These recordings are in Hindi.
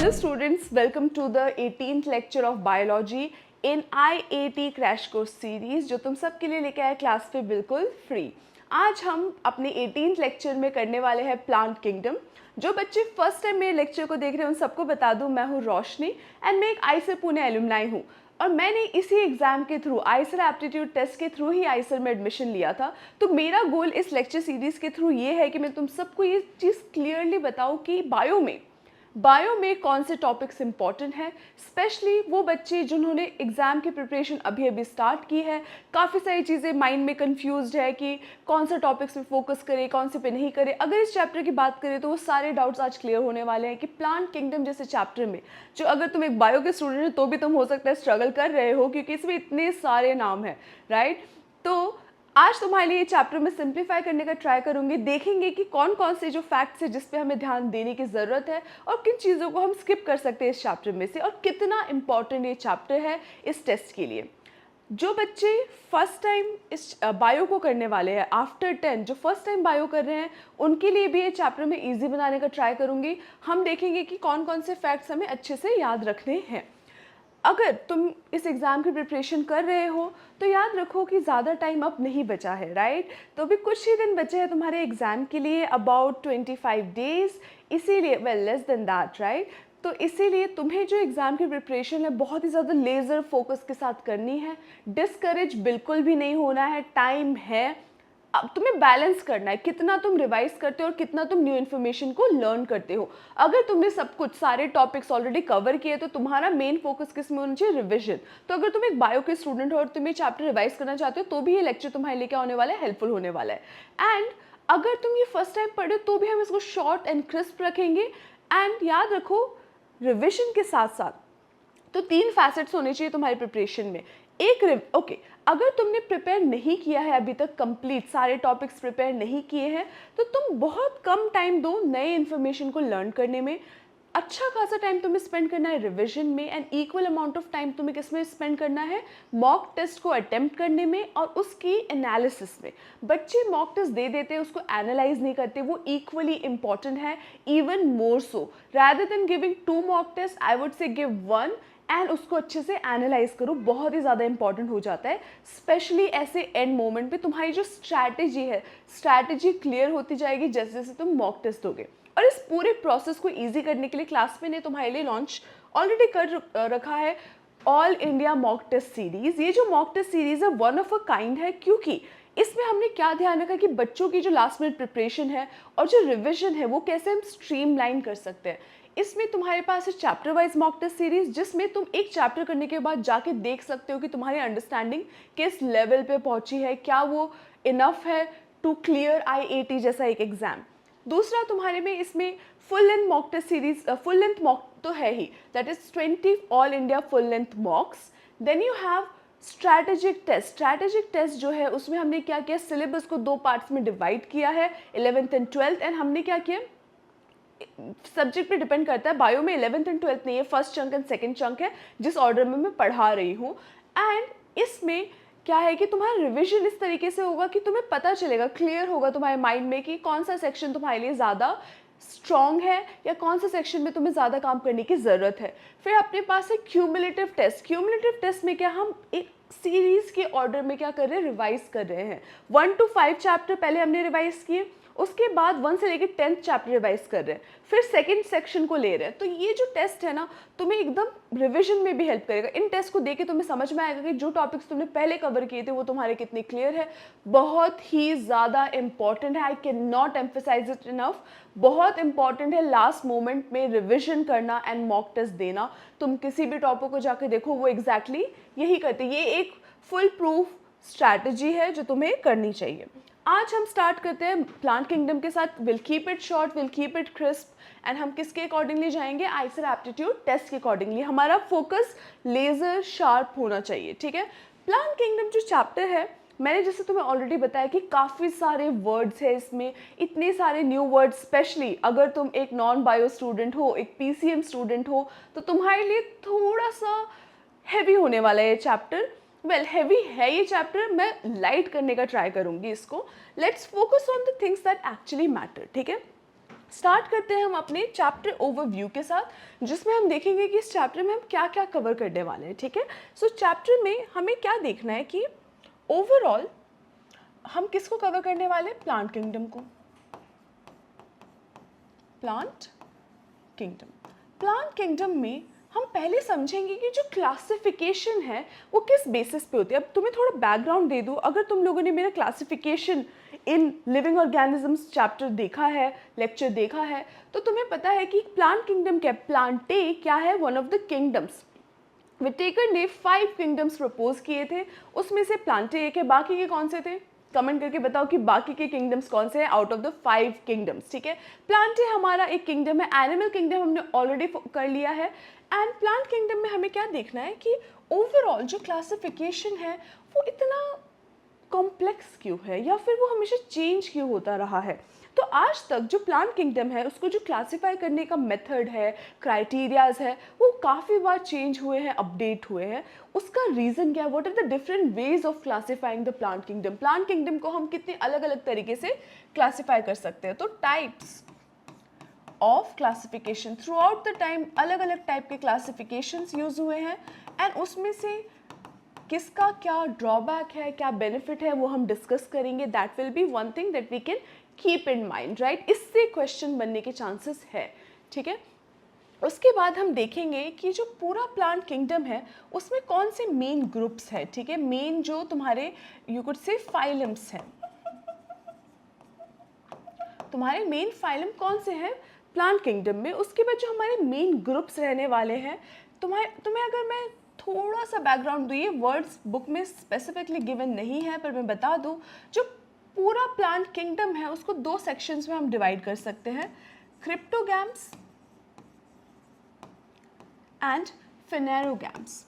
Hello students, welcome to the 18th lecture of biology in IAT crash course series जो तुम सब के लिए लेके आए क्लास पे बिल्कुल फ्री। आज हम अपने 18th लेक्चर में करने वाले हैं प्लांट किंगडम। जो बच्चे फर्स्ट टाइम मेरे लेक्चर को देख रहे हैं उन सबको बता दूं, मैं हूं रोशनी एंड मैं एक आईसर पुणे एलुमनाई हूं और मैंने इसी एग्जाम के थ्रू आईसर एप्टीट्यूड टेस्ट के थ्रू ही आईसर में एडमिशन लिया था। तो मेरा गोल इस लेक्चर सीरीज के थ्रू ये है कि मैं तुम सबको ये चीज़ क्लियरली बताऊं कि बायो में कौन से टॉपिक्स इंपॉर्टेंट हैं, स्पेशली वो बच्चे जिन्होंने एग्ज़ाम की प्रिपरेशन अभी अभी स्टार्ट की है। काफ़ी सारी चीज़ें माइंड में कंफ्यूज्ड है कि कौन सा टॉपिक्स पे फोकस करें, कौन से पे नहीं करें। अगर इस चैप्टर की बात करें तो वो सारे डाउट्स आज क्लियर होने वाले हैं कि प्लांट किंगडम जैसे चैप्टर में जो अगर तुम एक बायो के स्टूडेंट हो तो भी तुम हो सकता है स्ट्रगल कर रहे हो क्योंकि इसमें इतने सारे नाम हैं, राइट। तो आज तुम्हारे लिए चैप्टर में सिंप्लीफाई करने का ट्राई करूंगी। देखेंगे कि कौन कौन से जो फैक्ट्स है जिस पे हमें ध्यान देने की ज़रूरत है और किन चीज़ों को हम स्किप कर सकते हैं इस चैप्टर में से, और कितना इम्पॉर्टेंट ये चैप्टर है इस टेस्ट के लिए। जो बच्चे फर्स्ट टाइम इस बायो को करने वाले हैं आफ्टर 10, जो फर्स्ट टाइम बायो कर रहे हैं उनके लिए भी ये चैप्टर में ईजी बनाने का ट्राई करूँगी। हम देखेंगे कि कौन कौन से फैक्ट्स हमें अच्छे से याद रखने हैं। अगर तुम इस एग्ज़ाम की प्रिपरेशन कर रहे हो तो याद रखो कि ज़्यादा टाइम अब नहीं बचा है, राइट। तो अभी कुछ ही दिन बचे हैं तुम्हारे एग्ज़ाम के लिए, अबाउट 25 डेज़। इसीलिए well less than that, right. तो इसीलिए तुम्हें जो एग्ज़ाम की प्रिपरेशन है बहुत ही ज़्यादा लेज़र फोकस के साथ करनी है। डिस्करेज बिल्कुल भी नहीं होना है, टाइम है। अब तुम्हें बैलेंस करना है कितना तुम रिवाइज करते हो और कितना तुम न्यू इन्फॉर्मेशन को लर्न करते हो। अगर तुमने सब कुछ सारे टॉपिक्स ऑलरेडी कवर किए तो तुम्हारा मेन फोकस किस में होना चाहिए, रिविजन। तो अगर तुम एक बायो के स्टूडेंट हो और तुम ये चैप्टर रिवाइज करना चाहते हो तो भी ये लेक्चर तुम्हारे लिए क्या होने वाला है, हेल्पफुल होने वाला है। एंड अगर तुम ये फर्स्ट टाइम पढ़े तो भी हम इसको शॉर्ट एंड क्रिस्प रखेंगे। एंड याद रखो रिविजन के साथ साथ तो 3 फैसेट्स होने चाहिए तुम्हारी प्रिपरेशन में। ओके, अगर तुमने प्रिपेयर नहीं किया है अभी तक, कंप्लीट सारे टॉपिक्स प्रिपेयर नहीं किए हैं तो तुम बहुत कम टाइम दो नए इन्फॉर्मेशन को लर्न करने में। अच्छा खासा टाइम तुम्हें स्पेंड करना है रिवीजन में and equal amount of time तुम्हें किस में स्पेंड करना है, मॉक टेस्ट को अटेम्प्ट करने में और उसकी एनालिसिस में। बच्चे मॉक टेस्ट दे देते हैं, उसको एनालाइज नहीं करते, वो इक्वली इंपॉर्टेंट है, even more so. Rather than giving 2 mock test I would say give 1 and उसको अच्छे से एनालाइज करो, बहुत ही ज़्यादा इंपॉर्टेंट हो जाता है। स्पेशली ऐसे एंड मोमेंट पे तुम्हारी जो स्ट्रैटेजी है, स्ट्रैटेजी क्लियर होती जाएगी जैसे जैसे तुम मॉक टेस्ट दोगे। और इस पूरे प्रोसेस को इजी करने के लिए क्लास में ने तुम्हारे लिए लॉन्च ऑलरेडी कर रखा है all India mock test series. ये जो मॉक टेस्ट सीरीज़ है वन ऑफ अ काइंड है, क्योंकि इसमें हमने क्या ध्यान रखा कि बच्चों की जो लास्ट मिनट प्रिपरेशन है और जो रिविजन है वो कैसे हम स्ट्रीमलाइन कर सकते हैं। इसमें तुम्हारे पास है chapter wise mock test series जिसमें तुम एक चैप्टर करने के बाद जाके देख सकते हो कि तुम्हारी अंडरस्टैंडिंग किस लेवल पे पहुंची है, क्या वो इनफ है टू क्लियर आईएटी जैसा एक एग्जाम। दूसरा तुम्हारे में इसमें full length mock test series, full length mock तो है ही, that is 20 all India full length mocks. Then you have strategic test. Strategic test जो है उसमें हमने क्या किया, सिलेबस को 2 पार्ट्स में डिवाइड किया है, 11th एंड 12th। एंड हमने क्या किया, सब्जेक्ट पे डिपेंड करता है, बायो में 11th एंड 12th नहीं है, first chunk and second chunk है जिस ऑर्डर में मैं पढ़ा रही हूँ। एंड इसमें क्या है कि तुम्हारा रिवीजन इस तरीके से होगा कि तुम्हें पता चलेगा, क्लियर होगा तुम्हारे माइंड में कि कौन सा सेक्शन तुम्हारे लिए ज़्यादा स्ट्रॉन्ग है या कौन सा सेक्शन में तुम्हें ज़्यादा काम करने की ज़रूरत है। फिर अपने पास है क्यूमुलेटिव टेस्ट। क्यूमुलेटिव टेस्ट में क्या, हम एक सीरीज़ के ऑर्डर में क्या कर रहे हैं, रिवाइज कर रहे हैं। 1 to 5 चैप्टर पहले हमने रिवाइज किए, उसके बाद 1 से लेकर 10th चैप्टर रिवाइज कर रहे हैं, फिर सेकंड सेक्शन को ले रहे हैं। तो ये जो टेस्ट है ना तुम्हें एकदम रिवीजन में भी हेल्प करेगा। इन टेस्ट को देके तुम्हें समझ में आएगा कि जो टॉपिक्स तुमने पहले कवर किए थे वो तुम्हारे कितने क्लियर है। बहुत ही ज़्यादा इंपॉर्टेंट है, I can not emphasize it enough. बहुत इंपॉर्टेंट है लास्ट मोमेंट में रिविजन करना एंड मॉक टेस्ट देना। तुम किसी भी टॉपिक को जाकर देखो वो एग्जैक्टली यही करते। ये एक फुल प्रूफ स्ट्रैटेजी है जो तुम्हें करनी चाहिए। आज हम स्टार्ट करते हैं प्लांट किंगडम के साथ। Will keep it short, will keep it crisp and हम किसके अकॉर्डिंगली जाएंगे, आईसर एप्टीट्यूड टेस्ट के अकॉर्डिंगली। हमारा फोकस लेजर शार्प होना चाहिए, ठीक है। प्लांट किंगडम जो चैप्टर है, मैंने जैसे तुम्हें ऑलरेडी बताया कि काफ़ी सारे वर्ड्स है इसमें, इतने सारे न्यू वर्ड्स। स्पेशली अगर तुम एक नॉन बायो स्टूडेंट हो, एक पीसीएम स्टूडेंट हो तो तुम्हारे लिए थोड़ा सा हैवी होने वाला है ये चैप्टर। वेल हैवी है ये चैप्टर, मैं लाइट करने का ट्राई करूंगी इसको। Let's focus on the things that actually matter, ठीक है। स्टार्ट करते हैं हम अपने चैप्टर ओवरव्यू के साथ, जिसमें हम देखेंगे कि इस चैप्टर में हम क्या क्या कवर करने वाले हैं, ठीक है। सो चैप्टर में हमें क्या देखना है कि ओवरऑल हम किसको कवर करने वाले हैं, प्लांट किंगडम को। प्लांट किंगडम, प्लांट किंगडम में हम पहले समझेंगे कि जो क्लासिफिकेशन है वो किस बेसिस पे होती है। अब तुम्हें थोड़ा बैकग्राउंड दे दूँ, अगर तुम लोगों ने मेरा classification in living organisms chapter देखा है, लेक्चर देखा है, तो तुम्हें पता है कि प्लांट किंगडम क्या, प्लांटे क्या है, one of the kingdoms. Whittaker ने 5 किंगडम्स प्रपोज किए थे, उसमें से प्लांटे एक है, बाकी के कौन से थे, कमेंट करके बताओ कि बाकी के किंगडम्स कौन से हैं आउट ऑफ द 5 किंगडम्स, ठीक है। प्लांटे हमारा एक किंगडम है, एनिमल किंगडम हमने ऑलरेडी कर लिया है। एंड प्लांट किंगडम में हमें क्या देखना है कि ओवरऑल जो क्लासिफिकेशन है वो इतना कॉम्प्लेक्स क्यों है, या फिर वो हमेशा चेंज क्यों होता रहा है। तो आज तक जो प्लांट किंगडम है उसको जो क्लासीफाई करने का मेथड है, क्राइटेरियाज है, वो काफ़ी बार चेंज हुए हैं, अपडेट हुए हैं। उसका रीज़न क्या है, what are the different ways of classifying the plant kingdom. Plant kingdom को हम कितने अलग अलग तरीके से क्लासीफाई कर सकते हैं। तो types of classification, through out the time अलग अलग टाइप के क्लासिफिकेशंस यूज हुए हैं, एंड उसमें से किसका क्या ड्रॉबैक है, क्या बेनिफिट है, वो हम डिस्कस करेंगे। That will be one thing that we can keep in mind, right. इससे क्वेश्चन बनने के चांसेस है, ठीक है। उसके बाद हम देखेंगे कि जो पूरा प्लांट किंगडम है उसमें कौन से मेन ग्रुप्स है, ठीक है। मेन जो तुम्हारे यू कुड से फाइलम्स हैं, तुम्हारे मेन फाइलम कौन से हैं प्लांट किंगडम में। उसके बाद जो हमारे मेन ग्रुप्स रहने वाले हैं, तुम्हें अगर मैं थोड़ा सा बैकग्राउंड दूँ, ये वर्ड्स बुक में स्पेसिफिकली गिवन नहीं है पर मैं बता दूँ, जो पूरा प्लांट किंगडम है उसको 2 सेक्शंस में हम डिवाइड कर सकते हैं, cryptogams and phanerogams.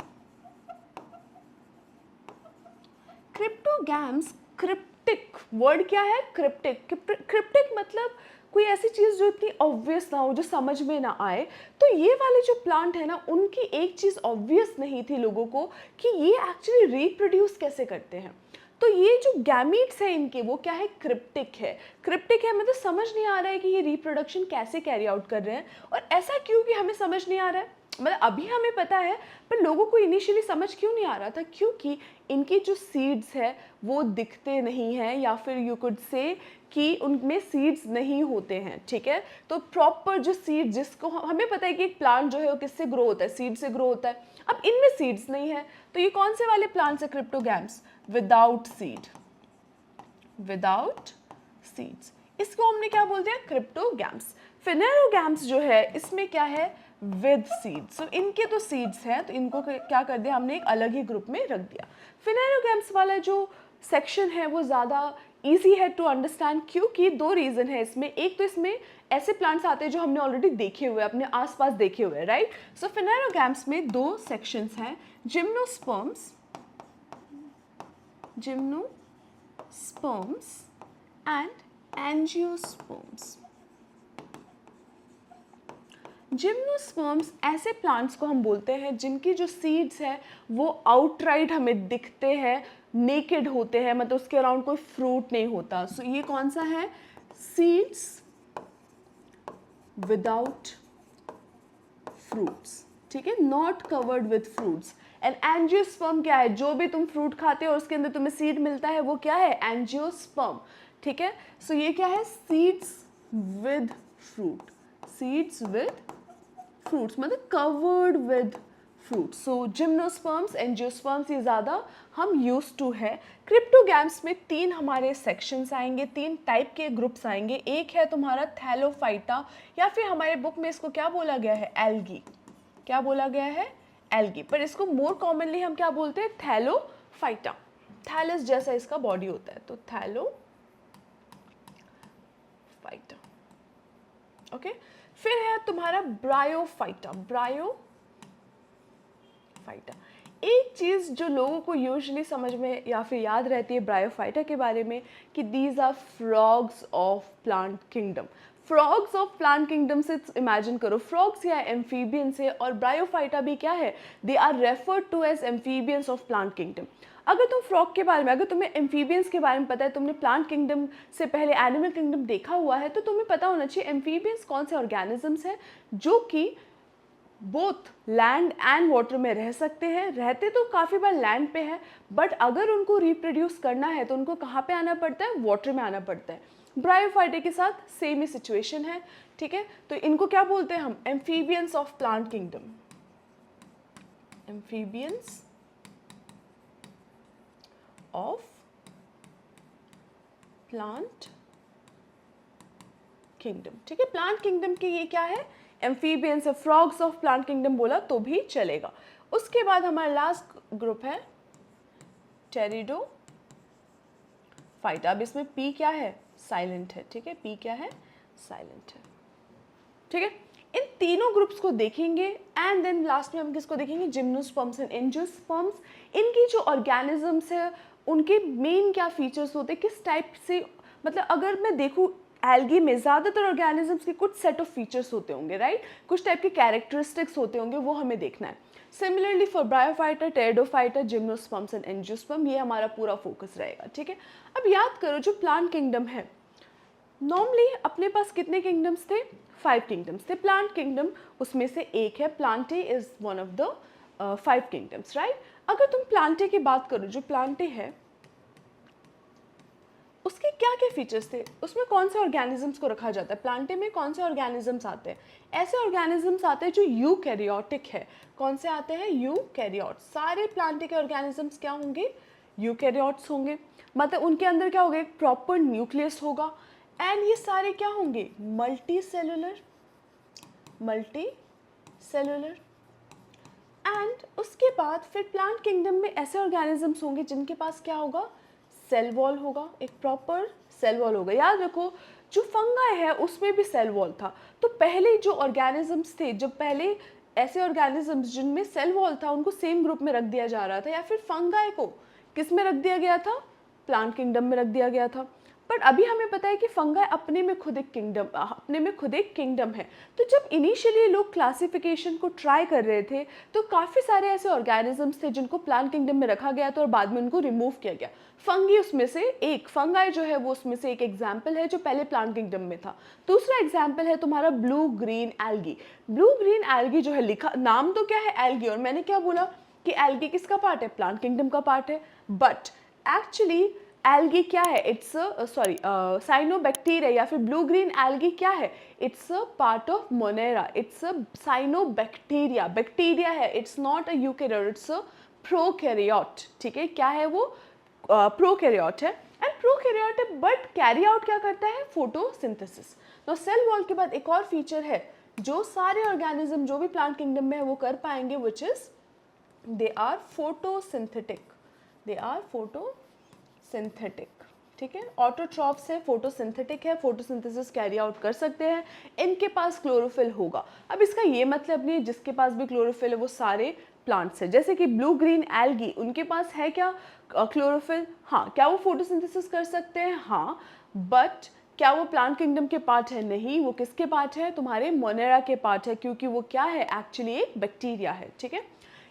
Cryptogams, cryptic word क्या है, क्रिप्टिक। क्रिप्टिक मतलब कोई ऐसी चीज़ जो इतनी ऑब्वियस ना हो, जो समझ में ना आए। तो ये वाले जो प्लांट है ना, उनकी एक चीज़ ऑब्वियस नहीं थी लोगों को कि ये एक्चुअली रिप्रोड्यूस कैसे करते हैं। तो ये जो गैमीट्स हैं इनके, वो क्या है, क्रिप्टिक है। क्रिप्टिक है मतलब समझ नहीं आ रहा है कि ये रिप्रोडक्शन कैसे कैरी आउट कर रहे हैं, और ऐसा क्यों कि हमें समझ नहीं आ रहा है। मतलब अभी हमें पता है पर लोगों को इनिशियली समझ क्यों नहीं आ रहा था, क्योंकि इनकी जो सीड्स है वो दिखते नहीं हैं, या फिर यू कुड से कि उनमें सीड्स नहीं होते हैं, ठीक है। तो प्रॉपर जो सीड, जिसको हमें पता है कि एक प्लांट जो है वो किससे ग्रो होता है, सीड से ग्रो होता है। अब इनमें सीड्स नहीं है, तो ये कौन से वाले प्लांट्स है, cryptogams, without seed, without seeds. इसको हमने क्या बोलते हैं, क्रिप्टोगैम्स। फेनेरोगैम्स जो है इसमें क्या है, विद सीड्स। सो इनके तो सीड्स हैं, तो इनको क्या कर दिया हमने, एक अलग ही ग्रुप में रख दिया। फेनेरोगैम्स वाला जो सेक्शन है वो ज़्यादा ईजी है टू अंडरस्टैंड, क्योंकि 2 रीज़न है इसमें। एक तो इसमें ऐसे प्लांट्स आते हैं जो हमने ऑलरेडी देखे हुए, अपने आसपास देखे हुए, राइट। सो फेनेरोगैम्स में 2 सेक्शंस हैं, gymnosperms, gymnosperms and angiosperms. Gymnosperms ऐसे प्लांट्स को हम बोलते हैं जिनकी जो सीड्स है वो आउटराइट हमें दिखते हैं, नेकेड होते हैं, मतलब उसके अराउंड कोई फ्रूट नहीं होता। सो ये कौन सा है, सीड्स विदाउट फ्रूट्स, ठीक है, not covered with fruits. And angiosperm क्या है, जो भी तुम फ्रूट खाते हो और उसके अंदर तुम्हें सीड मिलता है वो क्या है, एंजियोस्पर्म, ठीक है। सो ये क्या है, seeds with fruit, seeds with fruits मतलब covered with fruit. So gymnosperms, angiosperms ये ज़्यादा हम यूज टू है। क्रिप्टोगैम्स में 3 हमारे सेक्शंस आएंगे, 3 टाइप के ग्रुप्स आएंगे। एक है तुम्हारा थैलोफाइटा, या फिर हमारे बुक में इसको क्या बोला गया है, एल्गी। क्या बोला गया है, एल्गी, पर इसको मोर कॉमनली हम क्या बोलते हैं, थैलोफाइटा। थैलस जैसा इसका बॉडी होता है, तो थैलोफाइटा, ओके। फिर है तुम्हारा ब्रायोफाइटा, ब्रायोफाइटा। एक चीज़ जो लोगों को यूजुअली समझ में या फिर याद रहती है ब्रायोफाइटा के बारे में कि these are frogs of plant kingdom. Frogs of plant kingdom से इमेजिन करो फ्रॉग्स या एम्फीबियंस है, और ब्रायोफाइटा भी क्या है, they are referred to as amphibians of plant kingdom. अगर तुम फ्रॉग के बारे में, अगर तुम्हें एम्फीबियंस के बारे में पता है, तुमने प्लांट किंगडम से पहले एनिमल किंगडम देखा हुआ है, तो तुम्हें पता होना चाहिए एम्फीबियंस कौन से ऑर्गेनिजम्स हैं जो कि बोथ लैंड एंड वाटर में रह सकते हैं। रहते तो काफ़ी बार लैंड पे है, बट अगर उनको रिप्रोड्यूस करना है तो उनको कहाँ पे आना पड़ता है, वाटर में आना पड़ता है। ब्रायोफाइटा के साथ सेम ही सिचुएशन है, ठीक है। तो इनको क्या बोलते हैं हम, amphibians of plant kingdom, amphibians of plant kingdom, ठीक है। प्लांट किंगडम के ये क्या है, एम्फीबियंस है, फ्रॉग्स ऑफ प्लांट किंगडम बोला तो भी चलेगा। उसके बाद हमारा लास्ट ग्रुप है टेरिडोफाइटा। अब इसमें पी क्या है, साइलेंट है, ठीक है, पी क्या है, साइलेंट है, ठीक है। इन तीनों ग्रुप्स को देखेंगे एंड देन लास्ट में हम किसको देखेंगे, जिम्नोस्पर्म्स एंड एंजियोस्पर्म्स। इनकी जो ऑर्गेनिजम्स है उनके मेन क्या फीचर्स होते हैं, किस टाइप से, मतलब अगर मैं देखूँ एल्गी में ज़्यादातर ऑर्गेनिजम्स के कुछ सेट ऑफ फीचर्स होते होंगे, राइट, कुछ टाइप के कैरेक्टरिस्टिक्स होते होंगे, वो हमें देखना है। Similarly for bryophyta, pteridophyta, gymnosperms and angiosperm, ये हमारा पूरा फोकस रहेगा, ठीक है। अब याद करो जो प्लांट किंगडम है, नॉर्मली अपने पास कितने किंगडम्स थे, 5 किंगडम्स थे। प्लांट किंगडम उसमें से एक है, Plantae is one of the 5 kingdoms, right. अगर तुम प्लांटे की बात करो, जो प्लांटे है उसके क्या क्या फीचर्स थे, उसमें कौन से ऑर्गेनिजम्स को रखा जाता है, प्लांटे में कौन से ऑर्गेनिजम्स आते हैं, ऐसे ऑर्गेनिजम्स आते हैं जो यूकैरियोटिक है। कौन से आते हैं, यूकैरियोट्स। सारे प्लांटे के ऑर्गेनिजम्स क्या होंगे, यूकैरियोट्स होंगे, मतलब उनके अंदर क्या होगा, एक प्रॉपर न्यूक्लियस होगा, एंड ये सारे क्या होंगे, मल्टी सेलुलर, एंड उसके बाद फिर प्लांट किंगडम में ऐसे ऑर्गेनिजम्स होंगे जिनके पास क्या होगा, सेल वॉल होगा, एक प्रॉपर सेल वॉल होगा। याद रखो जो फंगाई है उसमें भी सेल वॉल था। तो पहले जो ऑर्गेनिजम्स थे, जब पहले ऐसे ऑर्गेनिजम्स जिनमें सेल वॉल था उनको सेम ग्रुप में रख दिया जा रहा था, या फिर फंगाई को किस में रख दिया गया था, प्लांट किंगडम में रख दिया गया था। बट अभी हमें पता है कि फंगाई अपने में खुद एक किंगडम है। तो जब इनिशियली लोग क्लासिफिकेशन को ट्राई कर रहे थे तो काफ़ी सारे ऐसे ऑर्गेनिजम्स थे जिनको प्लांट किंगडम में रखा गया था और बाद में उनको रिमूव किया गया। फंगी उसमें से एक, फंगाई जो है वो उसमें से एक एग्जाम्पल है जो पहले प्लांट किंगडम में था। दूसरा एग्जाम्पल है तुम्हारा blue green algae. Blue green algae जो है, लिखा नाम तो क्या है एल्गी, और मैंने क्या बोला कि एल्गी किसका पार्ट है, प्लांट किंगडम का पार्ट है, बट एक्चुअली एल्गी क्या है, इट्स साइनोबैक्टीरिया, या फिर ब्लू ग्रीन एल्गी क्या है, it's a part of Monera, it's a cyanobacteria, bacteria है, it's not a eukaryote, it's a prokaryote, ठीक है। क्या है वो, प्रोकैरियोट है, एंड प्रोकैरियोट है, बट कैरी आउट क्या करता है, फोटोसिंथेसिस। तो सेल वॉल के बाद एक और फीचर है जो सारे ऑर्गेनिज्म जो भी प्लांट किंगडम में है वो कर पाएंगे, which is they are photosynthetic, they are photosynthetic, ठीक है। ऑटोट्रॉप्स है, फोटोसिंथेटिक है, फोटोसिंथेसिस कैरी आउट कर सकते हैं, इनके पास क्लोरोफिल होगा। अब इसका ये मतलब नहीं है जिसके पास भी क्लोरोफिल है वो सारे प्लांट्स है, जैसे कि ब्लू ग्रीन एल्गी उनके पास है क्या क्लोरोफिल, हाँ। क्या वो फोटोसिंथेसिस कर सकते हैं, हाँ, बट क्या वो प्लांट किंगडम के पार्ट है, नहीं। वो किसके पार्ट है, तुम्हारे मोनेरा के पार्ट है, क्योंकि वो क्या है, एक्चुअली एक बैक्टीरिया है, ठीक है।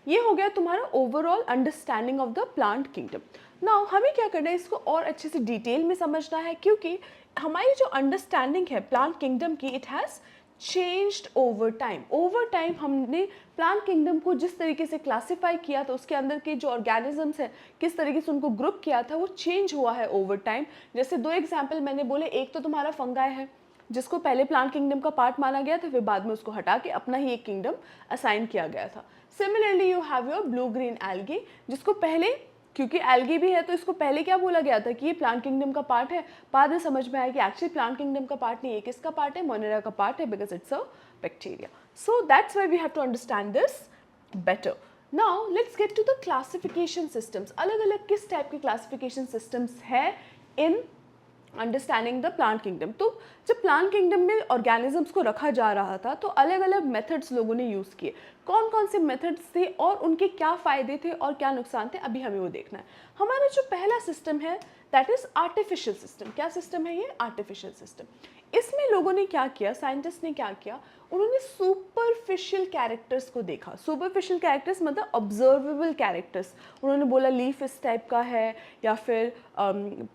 ये हो गया तुम्हारा overall understanding of the plant kingdom. Now हमें क्या करना है, इसको और अच्छे से डिटेल में समझना है, क्योंकि हमारी जो अंडरस्टैंडिंग है प्लांट किंगडम की, it has changed over time. Over time हमने प्लांट किंगडम को जिस तरीके से क्लासीफाई किया था, उसके अंदर के जो ऑर्गेनिजम्स हैं किस तरीके से उनको ग्रुप किया था, वो चेंज हुआ है ओवर टाइम। जैसे 2 एग्जाम्पल मैंने बोले, एक तो तुम्हारा फंगाई है जिसको पहले प्लांट किंगडम का पार्ट माना गया था, फिर बाद में उसको हटा के अपना ही एक किंगडम असाइन किया गया था। Similarly you have your blue green algae, जिसको पहले, क्योंकि एल्गी भी है तो इसको पहले क्या बोला गया था कि ये प्लांट किंगडम का पार्ट है, बाद में समझ में आया कि एक्चुअली प्लांट किंगडम का पार्ट नहीं है, किसका पार्ट है, मोनेरा का पार्ट है, because it's a bacteria. So that's why we have to understand this better. Now let's get to the classification systems. अलग अलग किस टाइप के क्लासिफिकेशन सिस्टम्स है in understanding the plant kingdom. तो जब प्लांट किंगडम में ऑर्गेनिजम्स को रखा जा रहा था तो अलग अलग मेथड्स लोगों ने यूज़ किए। कौन कौन से मेथड्स थे और उनके क्या फ़ायदे थे और क्या नुकसान थे, अभी हमें वो देखना है। हमारा जो पहला सिस्टम है दैट इज़ आर्टिफिशियल सिस्टम। क्या सिस्टम है ये? Artificial system. इसमें लोगों ने क्या किया, साइंटिस्ट ने क्या किया, उन्होंने सुपरफिशियल कैरेक्टर्स को देखा। सुपरफिशियल कैरेक्टर्स मतलब ऑब्जर्वेबल कैरेक्टर्स। उन्होंने बोला लीफ इस टाइप का है या फिर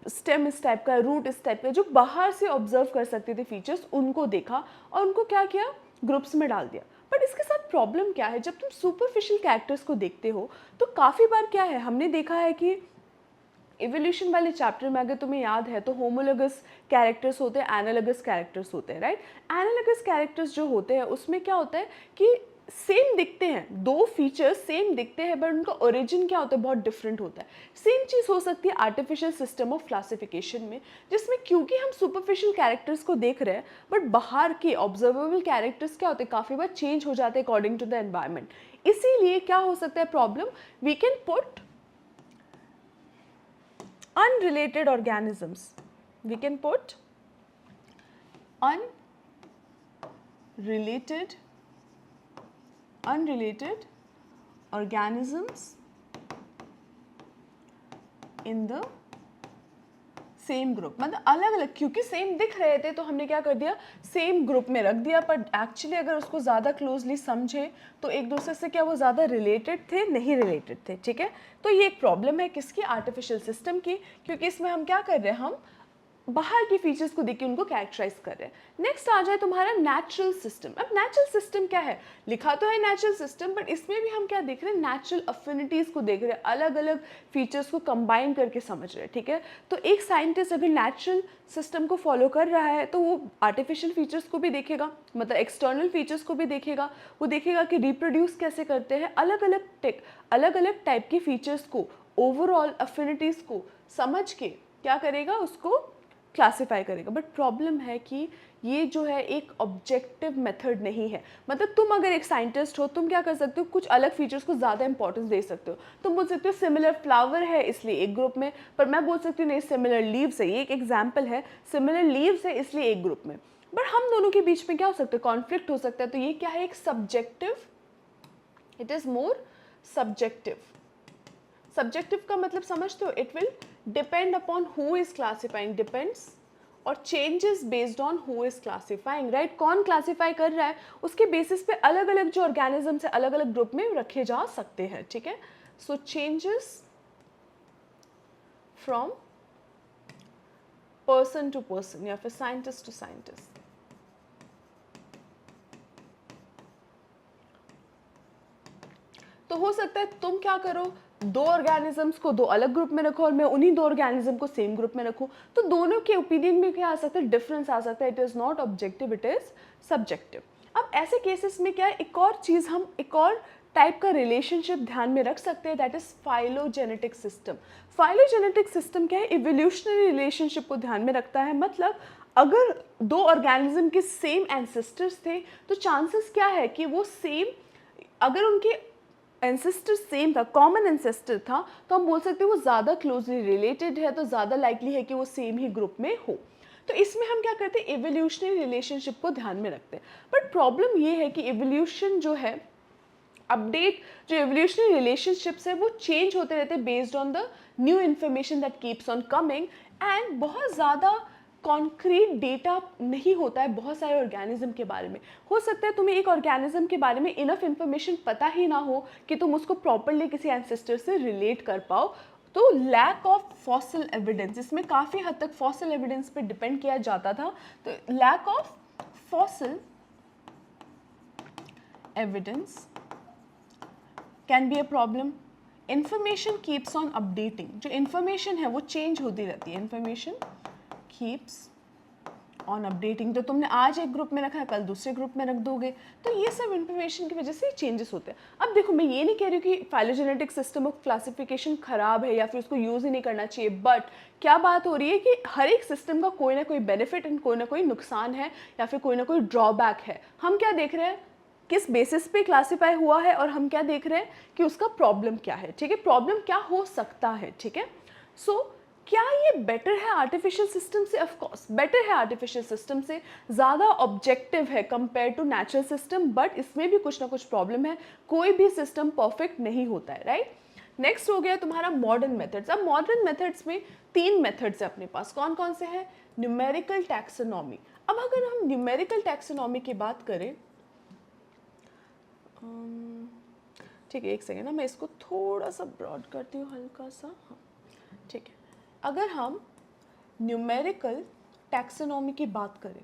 स्टेम इस टाइप का है, रूट इस टाइप का, जो बाहर से ऑब्जर्व कर सकते थे फीचर्स, उनको देखा और उनको क्या किया, ग्रुप्स में डाल दिया। बट इसके साथ प्रॉब्लम क्या है, जब तुम सुपरफिशियल कैरेक्टर्स को देखते हो तो काफ़ी बार क्या है, हमने देखा है कि इवोल्यूशन वाले चैप्टर में अगर तुम्हें याद है तो होमोलोगस कैरेक्टर्स होते हैं, एनालॉगस कैरेक्टर्स होते हैं, राइट। एनालॉगस कैरेक्टर्स जो होते हैं उसमें क्या होता है कि सेम दिखते हैं, दो फीचर्स सेम दिखते हैं बट उनका ओरिजिन क्या होता है, बहुत डिफरेंट होता है। सेम चीज़ हो सकती है आर्टिफिशियल सिस्टम ऑफ क्लासिफिकेशन में, जिसमें क्योंकि हम सुपरफिशियल कैरेक्टर्स को देख रहे हैं बट बाहर के ऑब्जर्वेबल कैरेक्टर्स क्या होते हैं, काफ़ी बार चेंज हो जाते हैं अकॉर्डिंग टू द एनवायरनमेंट। इसीलिए क्या हो सकता है problem, we can put unrelated organisms, we can put unrelated organisms in the same group. मतलब अलग अलग, क्योंकि सेम दिख रहे थे तो हमने क्या कर दिया, सेम ग्रुप में रख दिया, पर एक्चुअली अगर उसको ज़्यादा क्लोजली समझे तो एक दूसरे से क्या वो ज़्यादा रिलेटेड थे, नहीं रिलेटेड थे, ठीक है। तो ये एक प्रॉब्लम है किसकी, आर्टिफिशियल सिस्टम की, क्योंकि इसमें हम क्या कर रहे हैं, हम बाहर की फीचर्स को देख के उनको कैरेक्टराइज कर रहे हैं। नेक्स्ट आ जाए तुम्हारा नेचुरल सिस्टम। अब नेचुरल सिस्टम क्या है, लिखा तो है नेचुरल सिस्टम बट इसमें भी हम क्या देख रहे हैं, नेचुरल अफिनिटीज़ को देख रहे हैं, अलग अलग फीचर्स को कंबाइन करके समझ रहे हैं, ठीक है। तो एक साइंटिस्ट अगर नेचुरल सिस्टम को फॉलो कर रहा है तो वो आर्टिफिशियल फीचर्स को भी देखेगा, मतलब एक्सटर्नल फीचर्स को भी देखेगा, वो देखेगा कि रिप्रोड्यूस कैसे करते हैं, अलग अलग टाइप के फीचर्स को, ओवरऑल अफिनिटीज़ को समझ के क्या करेगा, उसको क्लासिफाई करेगा। बट प्रॉब्लम है कि ये जो है एक ऑब्जेक्टिव मेथड नहीं है। मतलब तुम अगर एक साइंटिस्ट हो, तुम क्या कर सकते हो, कुछ अलग फीचर्स को ज़्यादा इंपॉर्टेंस दे सकते हो। तुम बोल सकते हो सिमिलर फ्लावर है इसलिए एक ग्रुप में, पर मैं बोल सकती हूँ नहीं सिमिलर लीव्स है, ये एक एग्जाम्पल है, सिमिलर लीव्स है इसलिए एक ग्रुप में। बट हम दोनों के बीच में क्या हो सकता है, कॉन्फ्लिक्ट हो सकता है। तो ये क्या है, एक subjective, it is more subjective. Subjective का मतलब समझते हो, it will depend upon who is classifying, depends और changes based on who is classifying, right. कौन क्लासिफाई कर रहा है उसके बेसिस पे अलग अलग जो ऑर्गेनिजम्स है अलग अलग ग्रुप में रखे जा सकते हैं, ठीक है। So changes from person to person या फिर साइंटिस्ट टू साइंटिस्ट। तो हो सकता है तुम क्या करो, दो ऑर्गेनिजम्स को दो अलग ग्रुप में रखो और मैं उन्हीं दो ऑर्गेनिज्म को सेम ग्रुप में रखूं, तो दोनों के ओपिनियन में क्या आ सकता है, डिफरेंस आ सकता है। It is not objective, it is subjective. अब ऐसे केसेस में क्या है, एक और चीज़, हम एक और टाइप का रिलेशनशिप ध्यान में रख सकते हैं, that is phylogenetic system. Phylogenetic system क्या है, इवोल्यूशनरी रिलेशनशिप को ध्यान में रखता है। मतलब अगर दो ऑर्गेनिज्म के सेम एंसेस्टर्स थे तो चांसेस क्या है कि वो सेम, अगर उनके एंसेस्टर सेम था, कॉमन एंसेस्टर था, तो हम बोल सकते हैं वो ज़्यादा क्लोजली रिलेटेड है, तो ज़्यादा लाइकली है कि वो सेम ही ग्रुप में हो। तो इसमें हम क्या करते हैं, इवोल्यूशनरी रिलेशनशिप को ध्यान में रखते हैं। बट प्रॉब्लम ये है कि इवोल्यूशन जो है, अपडेट जो इवोल्यूशनरी रिलेशनशिप्स है वो चेंज होते रहते हैं based on the new information that keeps on coming, and बहुत ज़्यादा कॉन्क्रीट डेटा नहीं होता है बहुत सारे ऑर्गेनिज्म के बारे में। हो सकता है तुम्हें एक ऑर्गेनिज्म के बारे में इनफ इन्फॉर्मेशन पता ही ना हो कि तुम उसको प्रॉपरली किसी एंसेस्टर से रिलेट कर पाओ। तो लैक ऑफ फॉसिल एविडेंस, इसमें काफ़ी हद तक फॉसिल एविडेंस पे डिपेंड किया जाता था। तो lack of fossil evidence can be a problem. Information keeps on updating, जो इन्फॉर्मेशन है वो चेंज होती रहती है, इन्फॉर्मेशन कीप्स ऑन अपडेटिंग। तो तुमने आज एक ग्रुप में रखा है, कल दूसरे ग्रुप में रख दोगे, तो ये सब इंफॉर्मेशन की वजह से चेंजेस होते हैं। अब देखो, मैं ये नहीं कह रही हूँ कि फाइलोजेनेटिक सिस्टम ऑफ क्लासिफिकेशन खराब है या फिर उसको यूज़ ही नहीं करना चाहिए, बट क्या बात हो रही है कि हर एक सिस्टम का कोई ना कोई बेनिफिट एंड कोई ना कोई नुकसान है या फिर कोई ना कोई ड्रॉबैक है। हम क्या देख रहे हैं, किस बेसिस पे क्लासीफाई हुआ है, और हम क्या देख रहे हैं कि उसका प्रॉब्लम क्या है, ठीक है, प्रॉब्लम क्या हो सकता है, ठीक है। सो क्या ये बेटर है आर्टिफिशियल सिस्टम से? ऑफ कोर्स बेटर है आर्टिफिशियल सिस्टम से, ज़्यादा ऑब्जेक्टिव है compare to natural system, but इसमें भी कुछ ना कुछ प्रॉब्लम है, कोई भी सिस्टम परफेक्ट नहीं होता है, राइट? नेक्स्ट हो गया तुम्हारा मॉडर्न मेथड्स। अब मॉडर्न मेथड्स में 3 मेथड्स है अपने पास, कौन कौन से हैं? Numerical taxonomy. अब अगर हम न्यूमेरिकल टैक्सोनॉमी की बात करें, ठीक है, एक सेकेंड ना, मैं इसको थोड़ा सा ब्रॉड करती हूँ, हल्का सा, हाँ ठीक है। अगर हम न्यूमेरिकल टैक्सोनॉमी की बात करें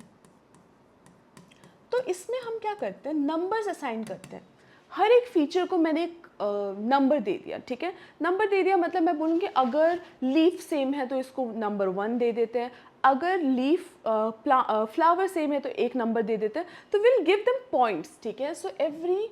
तो इसमें हम क्या करते हैं, नंबर्स असाइन करते हैं। हर एक फीचर को मैंने एक नंबर दे दिया, ठीक है। नंबर दे दिया मतलब मैं बोलूँगी अगर लीफ सेम है तो इसको नंबर 1 दे देते हैं, अगर लीफ फ्लावर सेम है तो एक नंबर दे देते हैं, तो विल गिव देम पॉइंट्स, ठीक है। So every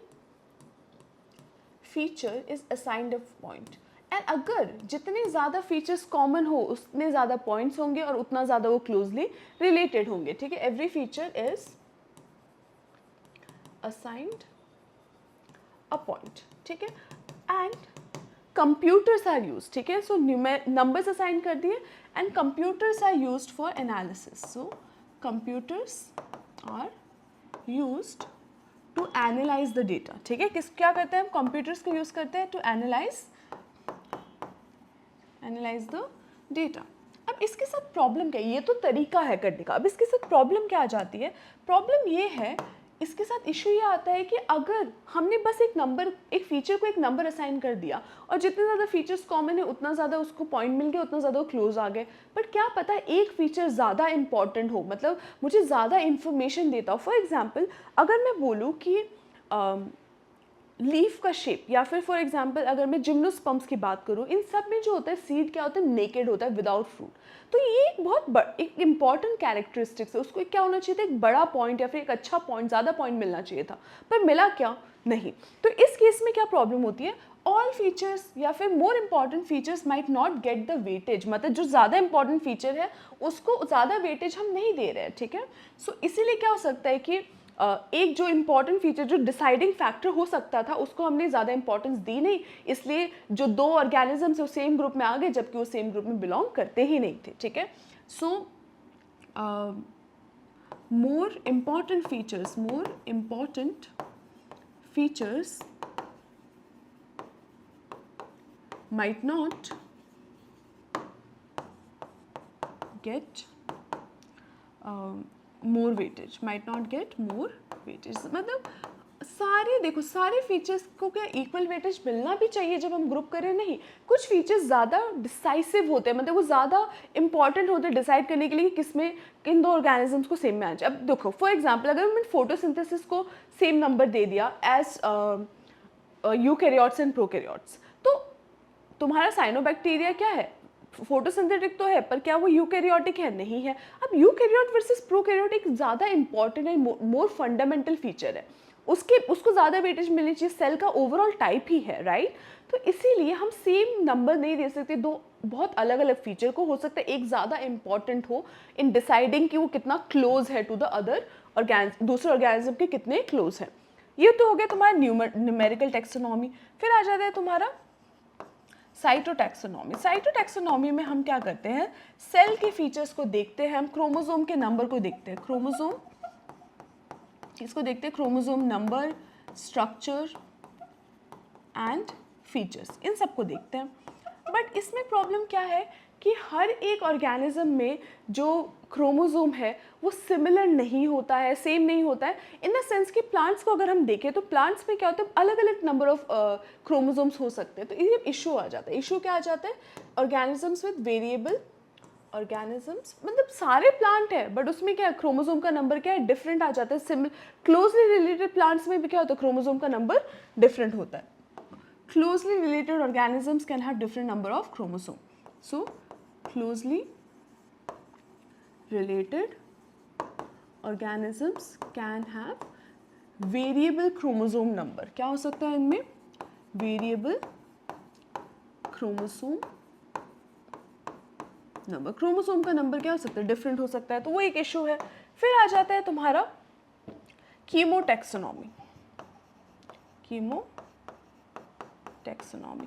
feature is assigned a point, and अगर जितने ज़्यादा फीचर्स कॉमन हो उतने ज़्यादा पॉइंट्स होंगे और उतना ज़्यादा वो क्लोजली रिलेटेड होंगे, ठीक है। Every feature is assigned a point, ठीक है। एंड कंप्यूटर्स आर यूज, ठीक है। सो नंबर्स असाइन कर दिए, and computers are used for analysis. So computers are used to analyze the data, ठीक है। क्या करते हैं हम, कंप्यूटर्स को यूज करते हैं टू एनालाइज द डेटा। अब इसके साथ प्रॉब्लम क्या है, ये तो तरीका है करने का, अब इसके साथ प्रॉब्लम क्या आ जाती है? प्रॉब्लम ये है, इसके साथ इशू ये आता है कि अगर हमने बस एक फीचर को एक नंबर असाइन कर दिया और जितने ज़्यादा फीचर्स कॉमन है उतना ज़्यादा उसको पॉइंट मिल गया, उतना ज़्यादा वो क्लोज आ गए, बट क्या पता एक फीचर ज़्यादा इंपॉर्टेंट हो, मतलब मुझे ज़्यादा इन्फॉर्मेशन देता हो। फॉर एग्जाम्पल अगर मैं बोलूँ कि लीफ का शेप, या फिर फॉर एग्जांपल अगर मैं जिम्नोस्पर्म्स की बात करूँ, इन सब में जो होता है सीड क्या होता है, नेकेड होता है, विदाउट फ्रूट। तो ये एक बहुत एक इंपॉर्टेंट कैरेक्टरिस्टिक्स है, उसको क्या होना चाहिए था, एक बड़ा पॉइंट या फिर एक अच्छा पॉइंट, ज़्यादा पॉइंट मिलना चाहिए था, पर मिला क्या, नहीं। तो इस केस में क्या प्रॉब्लम होती है, ऑल फीचर्स या फिर more important features might not get the weightage, मतलब जो ज़्यादा इंपॉर्टेंट फीचर है उसको ज़्यादा वेटेज हम नहीं दे रहे हैं, ठीक है। सो इसीलिए क्या हो सकता है कि एक जो इम्पॉर्टेंट फीचर, जो डिसाइडिंग फैक्टर हो सकता था, उसको हमने ज़्यादा इंपॉर्टेंस दी नहीं, इसलिए जो 2 ऑर्गेनिजम्स वो सेम ग्रुप में आ गए जबकि वो सेम ग्रुप में बिलोंग करते ही नहीं थे, ठीक है। So more important features might not get more weightage, मतलब सारे देखो, सारे फीचर्स को क्या इक्वल वेटेज मिलना भी चाहिए जब हम ग्रुप करें, नहीं। कुछ फीचर्स ज़्यादा डिसाइसिव होते हैं, मतलब वो ज़्यादा इंपॉर्टेंट होते हैं डिसाइड करने के लिए कि किसमें किन 2 ऑर्गेनिजम्स को सेम में आना चाहिए। अब देखो फॉर एग्जांपल अगर मैंने फोटोसिंथेसिस को सेम नंबर दे दिया एज यूकैरियोट्स एंड प्रोकैरियोट्स, तो तुम्हारा साइनोबैक्टीरिया क्या है, फोटोसिंथेटिक तो है, पर क्या वो यूकैरियोटिक है, नहीं है। अब यूकैरियोट वर्सेस प्रोकैरियोट एक ज़्यादा important and more fundamental feature है, उसको ज़्यादा वेटेज मिलनी चाहिए, सेल का ओवरऑल टाइप ही है, राइट। तो इसीलिए हम सेम नंबर नहीं दे सकते 2 बहुत अलग अलग फीचर को, हो सकता है एक ज़्यादा इंपॉर्टेंट हो इन डिसाइडिंग कि वो कितना क्लोज है टू द अदर दूसरे ऑर्गेनिज्म के कितने क्लोज है। ये तो हो गया तुम्हारा न्यूमेरिकल टैक्सोनॉमी। फिर आ जाता है तुम्हारा साइटोटैक्सोनॉमी। साइटोटैक्सोनॉमी में हम क्या करते हैं, सेल के फीचर्स को देखते हैं, हम क्रोमोसोम के नंबर को देखते हैं, इसको देखते हैं, chromosome number, structure and features, इन सबको देखते हैं। बट इसमें प्रॉब्लम क्या है कि हर एक ऑर्गेनिज्म में जो क्रोमोसोम है वो सिमिलर नहीं होता है, सेम नहीं होता है, इन द सेंस कि प्लांट्स को अगर हम देखें तो प्लांट्स में क्या होता है, अलग अलग नंबर ऑफ क्रोमोसोम्स हो सकते हैं। तो ये इशू आ जाता है, इशू क्या आ जाता है, ऑर्गेनिजम्स विद वेरिएबल ऑर्गेनिजम्स, मतलब सारे प्लांट है बट उसमें क्या क्रोमोसोम का नंबर क्या है, डिफरेंट आ जाता है। सिमिलर क्लोजली रिलेटेड प्लांट्स में भी क्या होता है, क्रोमोसोम का नंबर डिफरेंट होता है। Closely related organisms can have different number of chromosomes. So, closely related organisms can have variable chromosome number. क्या हो सकता है इनमें, variable chromosome number. क्रोमोसोम का नंबर क्या हो सकता है, डिफरेंट हो सकता है, तो वो एक इशू है। फिर आ जाता है तुम्हारा कीमोटैक्सोनॉमी।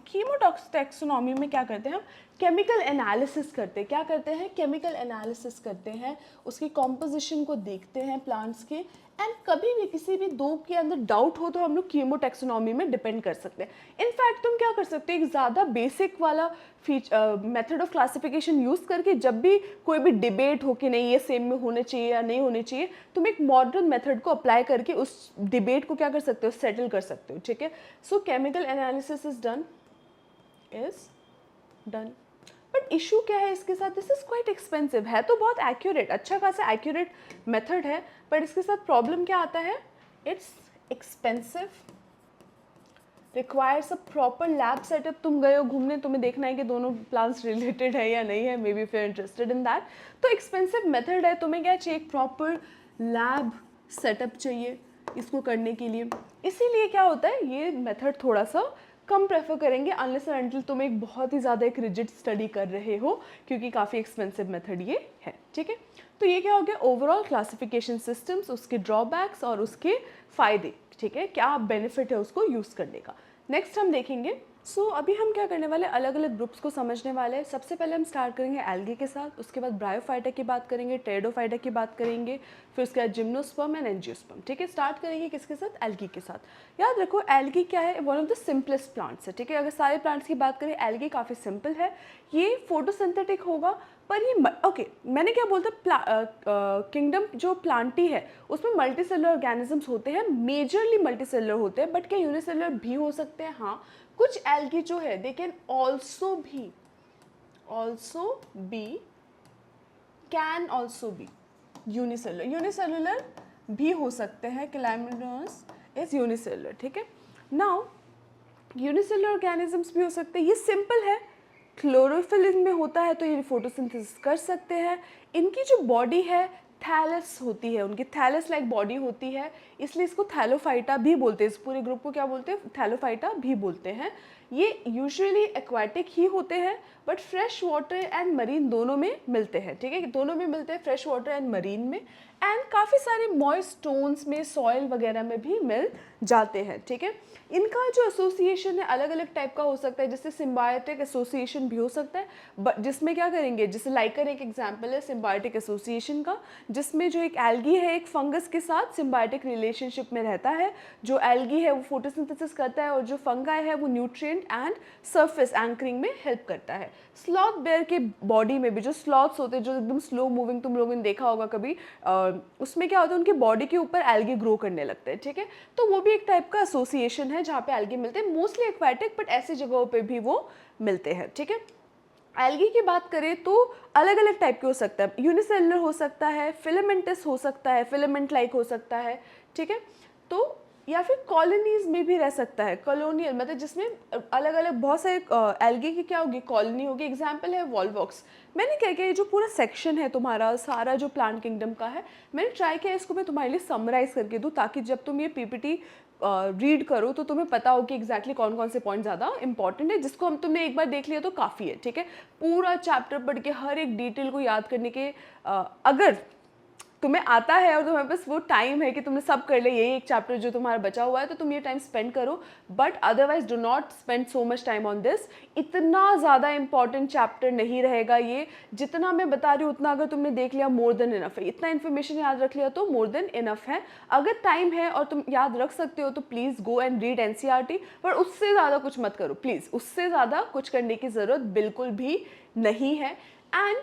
कीमोटैक्सोनॉमी में क्या करते हैं हम, केमिकल एनालिसिस करते हैं। क्या करते हैं? केमिकल एनालिसिस करते हैं, उसकी कॉम्पोजिशन को देखते हैं प्लांट्स के। एंड कभी भी किसी भी दो के अंदर डाउट हो तो हम लोग कीमोटैक्सोनॉमी में डिपेंड कर सकते हैं। इनफैक्ट तुम क्या कर सकते हो, एक ज़्यादा बेसिक वाला मेथड ऑफ क्लासिफिकेशन यूज़ करके जब भी कोई भी डिबेट हो कि नहीं ये सेम में होने चाहिए या नहीं होने चाहिए, तुम एक मॉडर्न मेथड को अप्लाई करके उस डिबेट को क्या कर सकते हो, सेटल कर सकते हो। ठीक है, सो chemical analysis is done. But issue क्या है इसके साथ? This is quite expensive. है तो बहुत एक्यूरेट, अच्छा खासा एक्यूरेट मेथड है, बट इसके साथ प्रॉब्लम क्या आता है? It's expensive, requires a proper lab setup. तुम गए हो घूमने, तुम्हें देखना है कि दोनों प्लांट्स रिलेटेड है या नहीं है, maybe if you are interested in that. तो एक्सपेंसिव मेथड है, तुम्हें क्या चाहिए? एक प्रॉपर लैब सेटअप चाहिए इसको करने के लिए। इसीलिए क्या होता है, ये मेथड थोड़ा सा कम प्रेफर करेंगे अनलेस एंड अनटिल तुम एक बहुत ही ज़्यादा एक रिजिड स्टडी कर रहे हो, क्योंकि काफ़ी एक्सपेंसिव मेथड ये है। ठीक है, तो ये क्या हो गया ओवरऑल क्लासिफिकेशन सिस्टम्स, उसके ड्रॉबैक्स और उसके फ़ायदे। ठीक है, क्या बेनिफिट है उसको यूज़ करने का। नेक्स्ट हम देखेंगे। अभी हम क्या करने वाले, अलग अलग ग्रुप्स को समझने वाले हैं। सबसे पहले हम स्टार्ट करेंगे एल्गी के साथ, उसके बाद ब्रायोफाइटा की बात करेंगे, टेरिडोफाइटा की बात करेंगे, फिर उसके बाद जिम्नोस्पर्म एंड एंजियोस्पर्म। ठीक है, स्टार्ट करेंगे किसके साथ? एल्गी के साथ। याद रखो एल्गी क्या है? One of the simplest plants है। ठीक है, अगर सारे प्लांट्स की बात करें एल्गी काफ़ी सिंपल है। ये फोटोसिंथेटिक होगा, पर ये ओके मैंने क्या बोलता, किंगडम जो प्लांटी है उसमें मल्टी सेलुलर ऑर्गेनिजम्स होते हैं, मेजरली मल्टी सेलुलर होते हैं, बट क्या यूनिसेलुलर भी हो सकते हैं? हाँ, कुछ एल्गी जो है they can also be unicellular भी हो सकते हैं। क्लैमिडोस इज यूनिसेलुलर। ठीक है, नाउ यूनिसेलुलर ऑर्गेनिजम्स भी हो सकते हैं, ये सिंपल है। क्लोरोफिल इनमें होता है तो ये फोटोसिंथेसिस कर सकते हैं। इनकी जो बॉडी है थैलस होती है, उनकी थैलस लाइक बॉडी होती है, इसलिए इसको थैलोफाइटा भी बोलते हैं। इस पूरे ग्रुप को क्या बोलते हैं? थैलोफाइटा भी बोलते हैं। ये यूजुअली एक्वाटिक ही होते हैं, but fresh water and marine दोनों में मिलते हैं। ठीक है, दोनों में मिलते हैं, फ्रेश वाटर एंड मरीन में, एंड काफ़ी सारे मॉइस्ट स्टोन्स में, सॉइल वगैरह में भी मिल जाते हैं। ठीक है, इनका जो एसोसिएशन है अलग अलग टाइप का हो सकता है, जैसे सिम्बायोटिक एसोसिएशन भी हो सकता है, जिसमें क्या करेंगे, जैसे लाइकर एक एग्जांपल है सिम्बायोटिक एसोसिएशन का, जिसमें जो एक एल्गी है एक फंगस के साथ सिम्बायोटिक रिलेशनशिप में रहता है। जो एल्गी है वो फोटोसिंथेसिस करता है और जो फंगाई है वो न्यूट्रिएंट एंड सरफेस एंकरिंग में हेल्प करता है। स्लॉथ बेयर के बॉडी में भी जो स्लॉथ्स होते हैं जो एकदम स्लो मूविंग, तुम लोगों ने देखा होगा कभी, उसमें क्या होता है उनकी बॉडी के ऊपर एल्गी ग्रो करने लगते हैं। ठीक है, तो वो भी एक टाइप का एसोसिएशन है जहाँ पे एल्गी मिलते हैं, मोस्टली एक्वाटिक, बट ऐसी जगहों पे भी वो मिलते हैं। ठीक है, एल्गी की बात करें तो अलग अलग टाइप के हो सकता है, यूनिसेलुलर हो सकता है, फिलामेंटस हो सकता है, फिलामेंट लाइक हो सकता है। ठीक है, तो या फिर कॉलोनीज में भी रह सकता है, कॉलोनियल मतलब जिसमें अलग अलग बहुत सारे एल्गी की क्या होगी, कॉलोनी होगी। एग्जाम्पल है वॉल्वॉक्स। मैंने क्या किया, ये जो पूरा सेक्शन है तुम्हारा सारा जो प्लांट किंगडम का है, मैंने ट्राई किया इसको मैं तुम्हारे लिए समराइज करके दूँ, ताकि जब तुम ये पीपीटी रीड करो तो तुम्हें पता हो कि एग्जैक्टली कौन कौन से पॉइंट ज़्यादा इंपॉर्टेंट है, जिसको हम तुमने एक बार देख लिया तो काफ़ी है। ठीक है, पूरा चैप्टर पढ़ के हर एक डिटेल को याद करने के अगर तुम्हें आता है और तुम्हारे पास वो टाइम है कि तुमने सब कर लिया, यही एक चैप्टर जो तुम्हारा बचा हुआ है, तो तुम ये टाइम स्पेंड करो, but otherwise do not spend so much time on this. इतना ज़्यादा इंपॉर्टेंट चैप्टर नहीं रहेगा ये, जितना मैं बता रही हूँ उतना अगर तुमने देख लिया मोर देन इनफ है। इतना इन्फॉर्मेशन याद रख लिया तो मोर देन इनफ है। अगर टाइम है और तुम याद रख सकते हो तो please go and read NCERT, पर उससे ज़्यादा कुछ मत करो प्लीज़, उससे ज़्यादा कुछ करने की ज़रूरत बिल्कुल भी नहीं है। एंड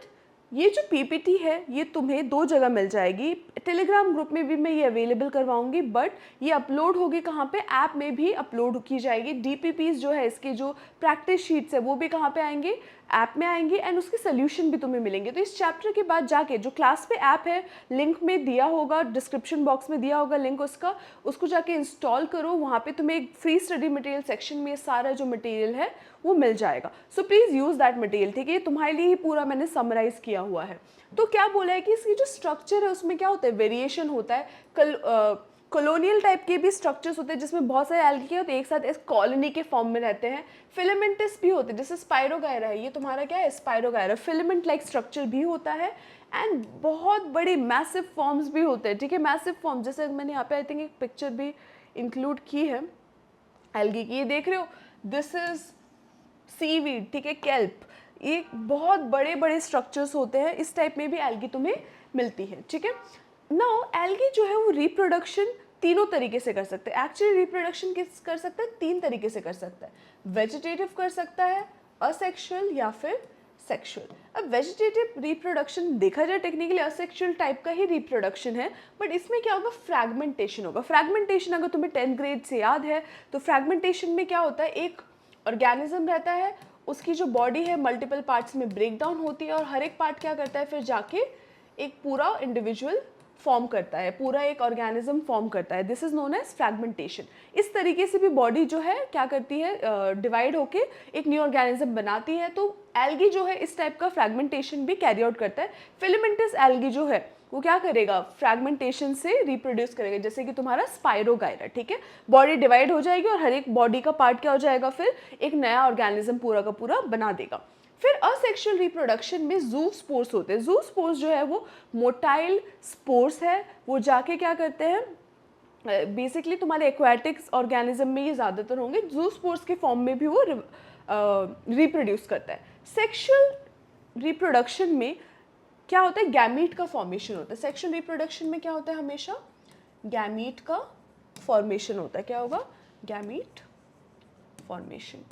ये जो पीपीटी है ये तुम्हें दो जगह मिल जाएगी, टेलीग्राम ग्रुप में भी मैं ये अवेलेबल करवाऊंगी, बट ये अपलोड होगी कहाँ पे, ऐप में भी अपलोड की जाएगी। डीपीपीज जो है इसके जो प्रैक्टिस शीट्स है वो भी कहाँ पे आएंगे, ऐप में आएंगे, एंड उसके सोल्यूशन भी तुम्हें मिलेंगे। तो इस चैप्टर के बाद जाके जो क्लास पे ऐप है लिंक में दिया होगा, डिस्क्रिप्शन बॉक्स में दिया होगा लिंक उसका, उसको जाके इंस्टॉल करो। वहाँ पे तुम्हें एक फ्री स्टडी मटेरियल सेक्शन में सारा जो मटेरियल है वो मिल जाएगा। So please use that material. ठीक है, ये तुम्हारे लिए ही पूरा मैंने समराइज़ किया हुआ है। तो क्या बोला है कि इसकी जो स्ट्रक्चर है उसमें क्या होता है, वेरिएशन होता है। कॉलोनियल टाइप के भी स्ट्रक्चर्स होते हैं जिसमें बहुत सारे एल्गी होते हैं एक साथ इस कॉलोनी के फॉर्म में रहते हैं। फिलामेंटस भी होते हैं, जैसे स्पाइरोगायरा है, ये तुम्हारा क्या है स्पाइरोगायरा, फिलामेंट लाइक स्ट्रक्चर भी होता है, एंड बहुत बड़े मैसिव फॉर्म्स भी होते हैं। ठीक है, मैसिव फॉर्म जैसे मैंने यहाँ पे आई थिंक एक पिक्चर भी इंक्लूड की है एल्गी की, ये देख रहे हो, दिस इज सीवीड। ठीक है, केल्प, ये बहुत बड़े बड़े स्ट्रक्चर्स होते हैं, इस टाइप में भी एल्गी तुम्हें मिलती है, ठीक है। नाउ एल्गी जो है वो रिप्रोडक्शन तीनों तरीके से कर सकते हैं। एक्चुअली रिप्रोडक्शन किस कर सकता है, 3 तरीके से कर सकता है। वेजिटेटिव कर सकता है, असेक्सुअल या फिर सेक्सुअल। अब वेजिटेटिव रिप्रोडक्शन देखा जाए टेक्निकली असेक्सुअल टाइप का ही रिप्रोडक्शन है, बट इसमें क्या होगा, फ्रैगमेंटेशन होगा। फ्रैगमेंटेशन अगर तुम्हें 10th ग्रेड से याद है तो फ्रैगमेंटेशन में क्या होता है, एक ऑर्गेनिज्म रहता है, उसकी जो बॉडी है मल्टीपल पार्ट्स में ब्रेक डाउन होती है और हर एक पार्ट क्या करता है फिर जाके एक पूरा इंडिविजुअल फॉर्म करता है, पूरा एक ऑर्गेनिज्म फॉर्म करता है। This is known as fragmentation. इस तरीके से भी बॉडी जो है क्या करती है, डिवाइड होके एक न्यू ऑर्गेनिज्म बनाती है। तो एल्गी जो है इस टाइप का फ्रैगमेंटेशन भी कैरी आउट करता है। फिलामेंटस एल्गी जो है वो क्या करेगा, फ्रैगमेंटेशन से रिप्रोड्यूस करेगा, जैसे कि तुम्हारा स्पाइरोगायरा, ठीक है। बॉडी डिवाइड हो जाएगी और हर एक बॉडी का पार्ट क्या हो जाएगा, फिर एक नया ऑर्गेनिज्म पूरा का पूरा बना देगा। फिर असेक्सुअल रिप्रोडक्शन में जू स्पोर्स होते हैं। जू स्पोर्स जो है वो मोटाइल स्पोर्स है, वो जाके क्या करते हैं, बेसिकली तुम्हारे एक्वाटिक्स ऑर्गेनिज्म में ये ज़्यादातर होंगे, जू स्पोर्स के फॉर्म में भी वो रिप्रोड्यूस करता है। सेक्सुअल रिप्रोडक्शन में क्या होता है, गैमीट का फॉर्मेशन होता है। सेक्सुअल रिप्रोडक्शन में क्या होता है, हमेशा गैमीट का फॉर्मेशन होता है। क्या होगा, गैमीट फॉर्मेशन।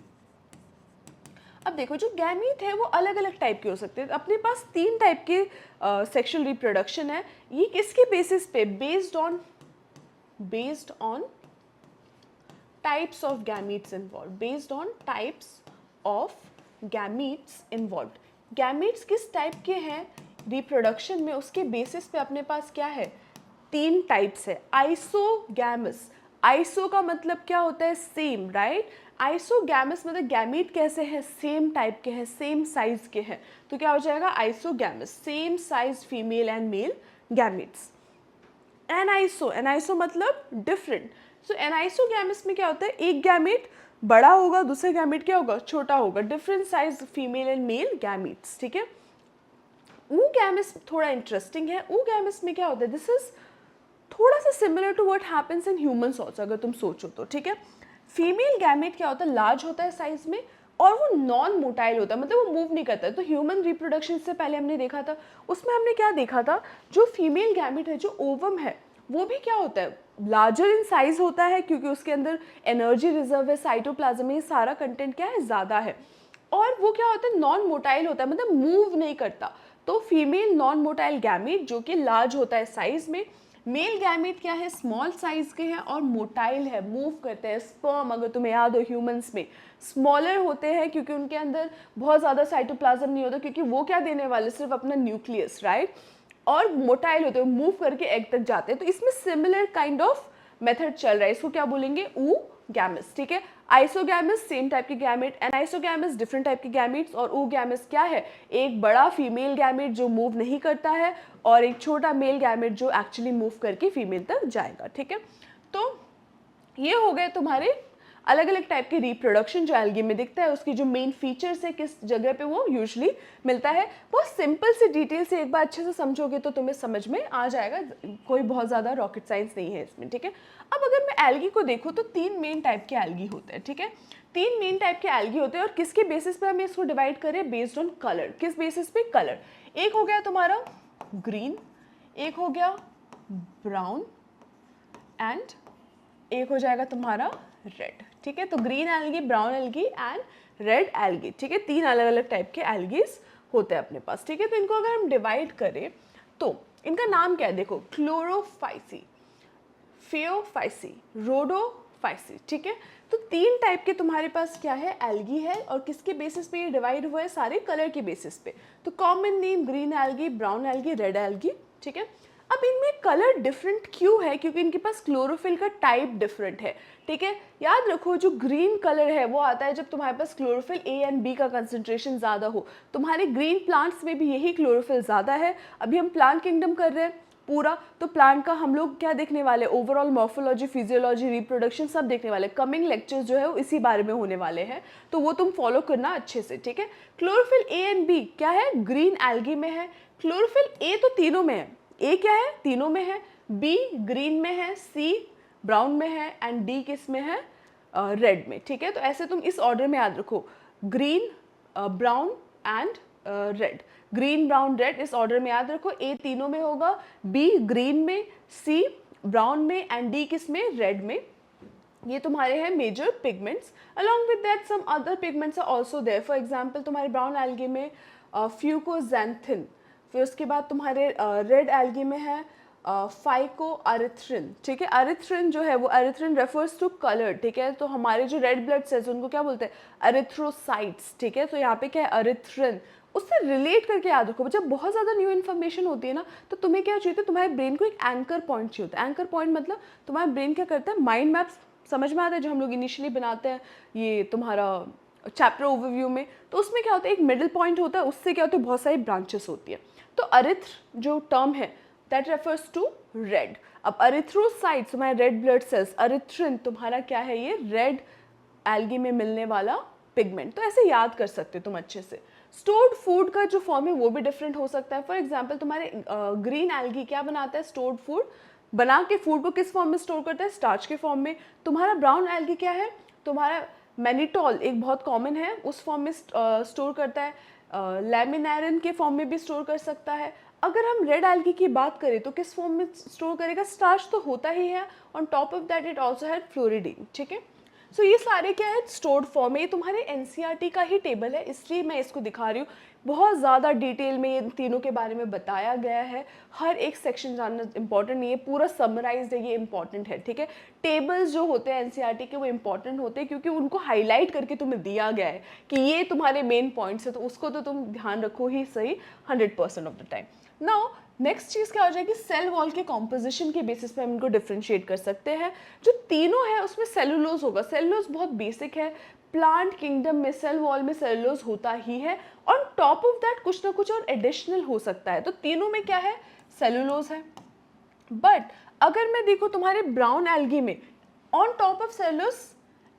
अब देखो जो गैमीट है वो अलग अलग टाइप के हो सकते हैं। अपने पास 3 टाइप के सेक्सुअल रिप्रोडक्शन है। ये किसके बेसिस पे, based on types of gametes involve, based on types of gametes involve. Gametes किस टाइप के हैं रिप्रोडक्शन में, उसके बेसिस पे अपने पास क्या है, 3 टाइप्स है। आइसोगैमस, आइसो का मतलब क्या होता है, सेम, राइट। आइसोगैमस मतलब गैमीट कैसे हैं, सेम टाइप के हैं, सेम साइज के हैं, तो क्या हो जाएगा isogamous, same size female and male gametes. Aniso मतलब डिफरेंट। सो एनाइसोगैमस में क्या होता है, एक गैमीट बड़ा होगा, दूसरा गैमीट क्या होगा, छोटा होगा, different size female and male gametes, ठीक है। oogamous थोड़ा इंटरेस्टिंग है। oogamous में क्या होता है, दिस इज थोड़ा सा similar to what happens in humans also, अगर तुम सोचो तो, ठीक है। फीमेल गैमेट क्या होता है, लार्ज होता है साइज में और वो नॉन मोटाइल होता है, मतलब वो मूव नहीं करता है। तो ह्यूमन रिप्रोडक्शन से पहले हमने देखा था, उसमें हमने क्या देखा था, जो फीमेल गैमेट है, जो ओवम है, वो भी क्या होता है, लार्जर इन साइज होता है, क्योंकि उसके अंदर एनर्जी रिजर्व है, साइटोप्लाज्म में ये सारा कंटेंट क्या है, ज़्यादा है। और वो क्या होता है, नॉन मोटाइल होता है, मतलब मूव नहीं करता। तो फीमेल नॉन मोटाइल गैमेट जो कि लार्ज होता है साइज में। मेल गैमेट क्या है, स्मॉल साइज के हैं और मोटाइल है, मूव करते हैं। स्पर्म अगर तुम्हें याद हो ह्यूमंस में स्मॉलर होते हैं, क्योंकि उनके अंदर बहुत ज़्यादा साइटोप्लाज्म नहीं होता, क्योंकि वो क्या देने वाले, सिर्फ अपना न्यूक्लियस, राइट। और मोटाइल होते हैं, मूव करके एग तक जाते हैं। तो इसमें सिमिलर काइंड ऑफ मेथड चल रहा है, इसको क्या बोलेंगे, oogamous, ठीक है। आइसोगैमस सेम टाइप के गैमेट, एनाइसोगैमस डिफरेंट टाइप के गैमेट्स, और oogamous क्या है, एक बड़ा फीमेल गैमेट जो मूव नहीं करता है और एक छोटा मेल गैमेट जो एक्चुअली मूव करके फीमेल तक जाएगा, ठीक है। तो ये हो गए तुम्हारे अलग अलग टाइप के रिप्रोडक्शन जो एल्गी में दिखता है, उसकी जो मेन फीचर्स है, किस जगह पे वो यूजुअली मिलता है। बहुत सिंपल से डिटेल से एक बार अच्छे से समझोगे तो तुम्हें समझ में आ जाएगा, कोई बहुत ज़्यादा रॉकेट साइंस नहीं है इसमें, ठीक है। अब अगर मैं एल्गी को देखूँ तो 3 मेन टाइप के एल्गी होते हैं, ठीक है। 3 मेन टाइप के एल्गी होते हैं और किसके बेसिस पे हमें इसको डिवाइड करें, बेस्ड ऑन कलर। किस बेसिस पे, कलर। एक हो गया तुम्हारा ग्रीन, एक हो गया ब्राउन एंड एक हो जाएगा तुम्हारा रेड, ठीक है। तो green algae, brown algae and red algae, ठीक है। 3 अलग अलग टाइप के एल्गीज होते हैं अपने पास, ठीक है। तो इनको अगर हम डिवाइड करें तो इनका नाम क्या है, देखो, क्लोरोफाइसी, फेओफाइसी, रोडोफाइसी, ठीक है। तो 3 टाइप के तुम्हारे पास क्या है, एल्गी है, और किसके बेसिस पे ये डिवाइड हुआ है, सारे कलर के बेसिस पे। तो common name green algae, brown algae, red algae, ठीक है। अब इनमें कलर डिफरेंट क्यों है, क्योंकि इनके पास क्लोरोफिल का टाइप डिफरेंट है, ठीक है। याद रखो जो ग्रीन कलर है वो आता है जब तुम्हारे पास क्लोरोफिल ए एंड बी का कंसंट्रेशन ज़्यादा हो। तुम्हारे ग्रीन प्लांट्स में भी यही क्लोरोफिल ज़्यादा है। अभी हम प्लांट किंगडम कर रहे हैं पूरा, तो प्लांट का हम लोग क्या देखने वाले, ओवरऑल मॉर्फोलॉजी, फिजियोलॉजी, रिप्रोडक्शन सब देखने वाले। कमिंग लेक्चर्स जो है वो इसी बारे में होने वाले हैं, तो वो तुम फॉलो करना अच्छे से, ठीक है। क्लोरोफिल ए एंड बी क्या है, ग्रीन एल्गी में है। क्लोरोफिल ए तो तीनों में है, ए क्या है, तीनों में है, बी ग्रीन में है, सी ब्राउन में है एंड डी किस में है, रेड में, ठीक है। तो ऐसे तुम इस ऑर्डर में याद रखो, green, brown, and red, green brown red इस ऑर्डर में याद रखो। ए तीनों में होगा, बी ग्रीन में, सी ब्राउन में एंड डी किस में, रेड में। ये तुम्हारे हैं major pigments. Along with that some other pigments are also there. For example तुम्हारे ब्राउन एल्गी में फ्यूकोजैंथिन, फिर उसके बाद तुम्हारे रेड एल्गी में है फाइको अरिथ्रिन, ठीक है। अरिथ्रिन जो है वो अरिथ्रिन रेफर्स टू कलर, ठीक है। तो हमारे जो रेड ब्लड सेल्स उनको क्या बोलते हैं, अरिथ्रोसाइट्स, ठीक है। तो यहाँ पे क्या है, अरिथ्रिन, उससे रिलेट करके याद रखो। जब बहुत ज़्यादा न्यू इन्फॉर्मेशन होती है ना, तो तुम्हें क्या चाहिए, तुम्हारे ब्रेन को एक एंकर पॉइंट चाहिए होता है। एंकर पॉइंट मतलब तुम्हारा ब्रेन क्या करता है, माइंड मैप्स समझ में आता है जो हम लोग इनिशियली बनाते हैं ये तुम्हारा चैप्टर ओवरव्यू में। तो उसमें क्या होता है, एक मिडिल पॉइंट होता है, उससे क्या होता है, बहुत सारी ब्रांचेस होती है। तो अरिथ्र जो टर्म है दैट रेफर्स टू रेड। अब अरिथ्रोसाइट्स तुम्हारे रेड ब्लड सेल्स, अरिथ्रिन तुम्हारा क्या है, ये रेड एल्गी में मिलने वाला पिगमेंट। तो ऐसे याद कर सकते हो तुम अच्छे से। स्टोर्ड फूड का जो फॉर्म है वो भी डिफरेंट हो सकता है। फॉर एग्जाम्पल तुम्हारे ग्रीन एल्गी क्या बनाता है, स्टोर्ड फूड बना के फूड को किस फॉर्म में स्टोर करता है, स्टार्च के फॉर्म में। तुम्हारा ब्राउन एल्गी क्या है, तुम्हारा मैनिटॉल एक बहुत कॉमन है, उस फॉर्म में स्टोर करता है। लैमिनारिन के फॉर्म में भी स्टोर कर सकता है। अगर हम रेड एल्गी की बात करें तो किस फॉर्म में स्टोर करेगा, स्टार्च तो होता ही है, on top of that it also had floridean, ठीक है। सो ये सारे क्या है, स्टोर्ड फॉर्म है। ये तुम्हारे एनसीईआरटी का ही टेबल है, इसलिए मैं इसको दिखा रही हूँ। बहुत ज़्यादा डिटेल में ये तीनों के बारे में बताया गया है। हर एक सेक्शन जानना इंपॉर्टेंट नहीं है, पूरा समराइज्ड है, ये इंपॉर्टेंट है, ठीक है। टेबल्स जो होते हैं एनसीईआरटी के वो इंपॉर्टेंट होते हैं क्योंकि उनको हाईलाइट करके तुम्हें दिया गया है कि ये तुम्हारे मेन पॉइंट्स है, तो उसको तो तुम ध्यान रखो ही सही 100% of the time. Now next चीज़ क्या हो जाएगी, सेल वॉल के कॉम्पोजिशन के बेसिस पे हम इनको डिफ्रेंशिएट कर सकते हैं। जो तीनों है उसमें सेलुलोज होगा। सेलुलोज बहुत बेसिक है, प्लांट किंगडम में सेल वॉल में सेलुलोज होता ही है। ऑन टॉप ऑफ दैट कुछ ना कुछ और एडिशनल हो सकता है। तो तीनों में क्या है, सेलुलोज है। बट अगर मैं देखो तुम्हारे ब्राउन एल्गी में on top of cellulose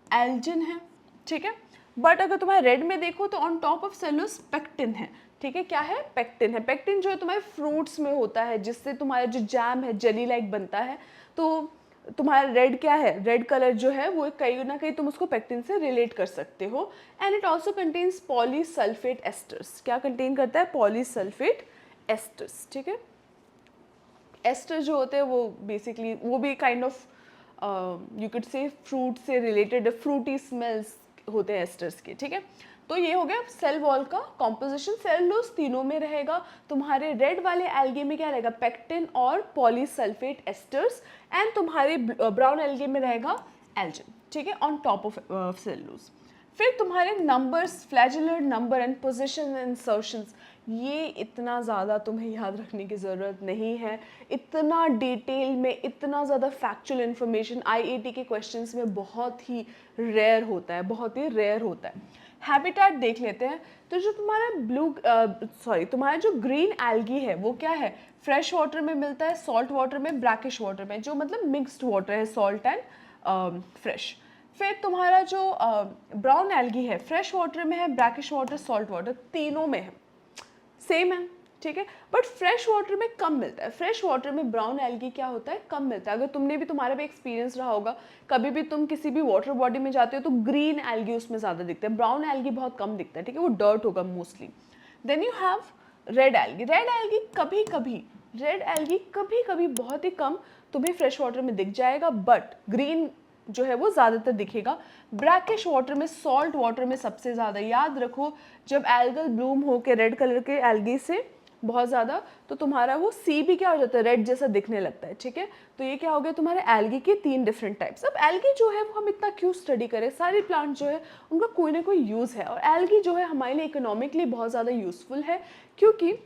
Elgin है, ठीक है। बट अगर तुम्हारे रेड में देखो तो on top of cellulose pectin है, ठीक है। क्या है, पेक्टिन है। पेक्टिन जो है तुम्हारे फ्रूट्स में होता है, जिससे तुम्हारा जो जैम है जेली लाइक बनता है। तो तुम्हारा रेड क्या है, रेड कलर जो है वो कहीं ना कहीं तुम उसको पेक्टिन से रिलेट कर सकते हो। And it also contains polysulphate asters. क्या कंटेन करता है, पॉलीसल्फेट एस्टर्स, ठीक है। एस्टर जो होते हैं वो बेसिकली वो भी kind of you could say fruit से रिलेटेड, फ्रूटी स्मेल्स होते हैं एस्टर्स के, ठीक है। तो ये हो गया सेल वॉल का कॉम्पोजिशन। सेलुलोज तीनों में रहेगा। तुम्हारे रेड वाले एल्गी में क्या रहेगा, पेक्टिन और पॉलीसल्फेट एस्टर्स। एंड तुम्हारे ब्राउन एल्गी में रहेगा एल्जिन, ठीक है, ऑन टॉप ऑफ सेलुलोज। फिर तुम्हारे numbers, फ्लैजेलर number and position insertions, ये इतना ज़्यादा तुम्हें याद रखने की ज़रूरत नहीं है। इतना डिटेल में इतना ज़्यादा फैक्चुअल इन्फॉर्मेशन आईआईटी के क्वेश्चंस में बहुत ही रेयर होता है, बहुत ही रेयर होता है। हैबिटेट देख लेते हैं। तो जो तुम्हारा तुम्हारा जो ग्रीन एल्गी है वो क्या है, फ्रेश वाटर में मिलता है, सॉल्ट वाटर में, ब्रैकिश वाटर में, जो मतलब मिक्स्ड वाटर है, सॉल्ट एंड फ्रेश। फिर तुम्हारा जो ब्राउन एल्गी है फ्रेश वाटर में है, ब्रैकिश वाटर, सॉल्ट वाटर, तीनों में है, सेम है, ठीक है। बट फ्रेश वाटर में कम मिलता है। फ्रेश वाटर में ब्राउन एल्गी क्या होता है, कम मिलता है। अगर तुमने भी, तुम्हारा भी एक्सपीरियंस रहा होगा, कभी भी तुम किसी भी वाटर बॉडी में जाते हो तो ग्रीन एल्गी उसमें ज़्यादा दिखता है, ब्राउन एल्गी बहुत कम दिखता है, ठीक है, वो डर्ट होगा mostly. Then you have red algae. Red algae कभी कभी बहुत ही कम तुम्हें फ्रेश वाटर में दिख जाएगा, बट ग्रीन जो है वो ज़्यादातर दिखेगा। ब्रैकिश वाटर में, सॉल्ट वाटर में सबसे ज़्यादा। याद रखो जब एल्गल ब्लूम हो के रेड कलर के एल्गी से बहुत ज़्यादा, तो तुम्हारा वो सी भी क्या हो जाता है, रेड जैसा दिखने लगता है, ठीक है। तो ये क्या हो गया तुम्हारे एल्गी के 3 डिफरेंट टाइप्स। अब एल्गी जो है वो हम इतना क्यों स्टडी करें, सारे प्लांट जो है उनका कोई ना कोई यूज़ है, और एल्गी जो है हमारे लिए इकोनॉमिकली बहुत ज़्यादा यूज़फुल है, क्योंकि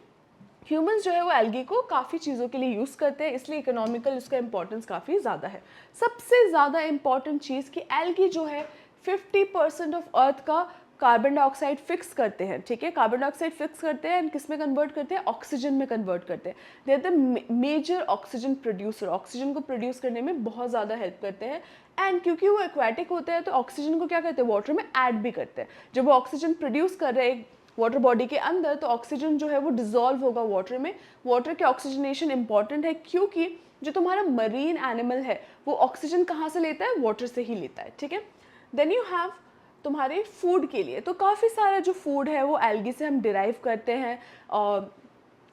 ह्यूमंस जो है वो एल्गी को काफ़ी चीज़ों के लिए यूज़ करते हैं, इसलिए इकोनॉमिकल उसका इंपॉर्टेंस काफ़ी ज़्यादा है। सबसे ज़्यादा इंपॉर्टेंट चीज़ कि एल्गी जो है 50% ऑफ अर्थ का कार्बन डाइऑक्साइड फिक्स करते हैं, ठीक है। कार्बन डाइऑक्साइड फिक्स करते हैं एंड किस में कन्वर्ट करते हैं, ऑक्सीजन में कन्वर्ट करते हैं। They are the major oxygen producer. Oxygen को प्रोड्यूस करने में बहुत ज़्यादा हेल्प करते हैं। एंड क्योंकि वो एक्वाटिक होते हैं तो ऑक्सीजन को क्या करते हैं, वाटर में ऐड भी करते हैं। जब वो ऑक्सीजन प्रोड्यूस कर रहे हैं वाटर बॉडी के अंदर, तो ऑक्सीजन जो है वो डिजॉल्व होगा वाटर में। वाटर के ऑक्सीजनेशन इंपॉर्टेंट है, क्योंकि जो तुम्हारा मरीन एनिमल है वो ऑक्सीजन कहाँ से लेता है, वाटर से ही लेता है, ठीक है। देन यू हैव तुम्हारे फूड के लिए। तो काफ़ी सारा जो फूड है वो एल्गी से हम डिराइव करते हैं।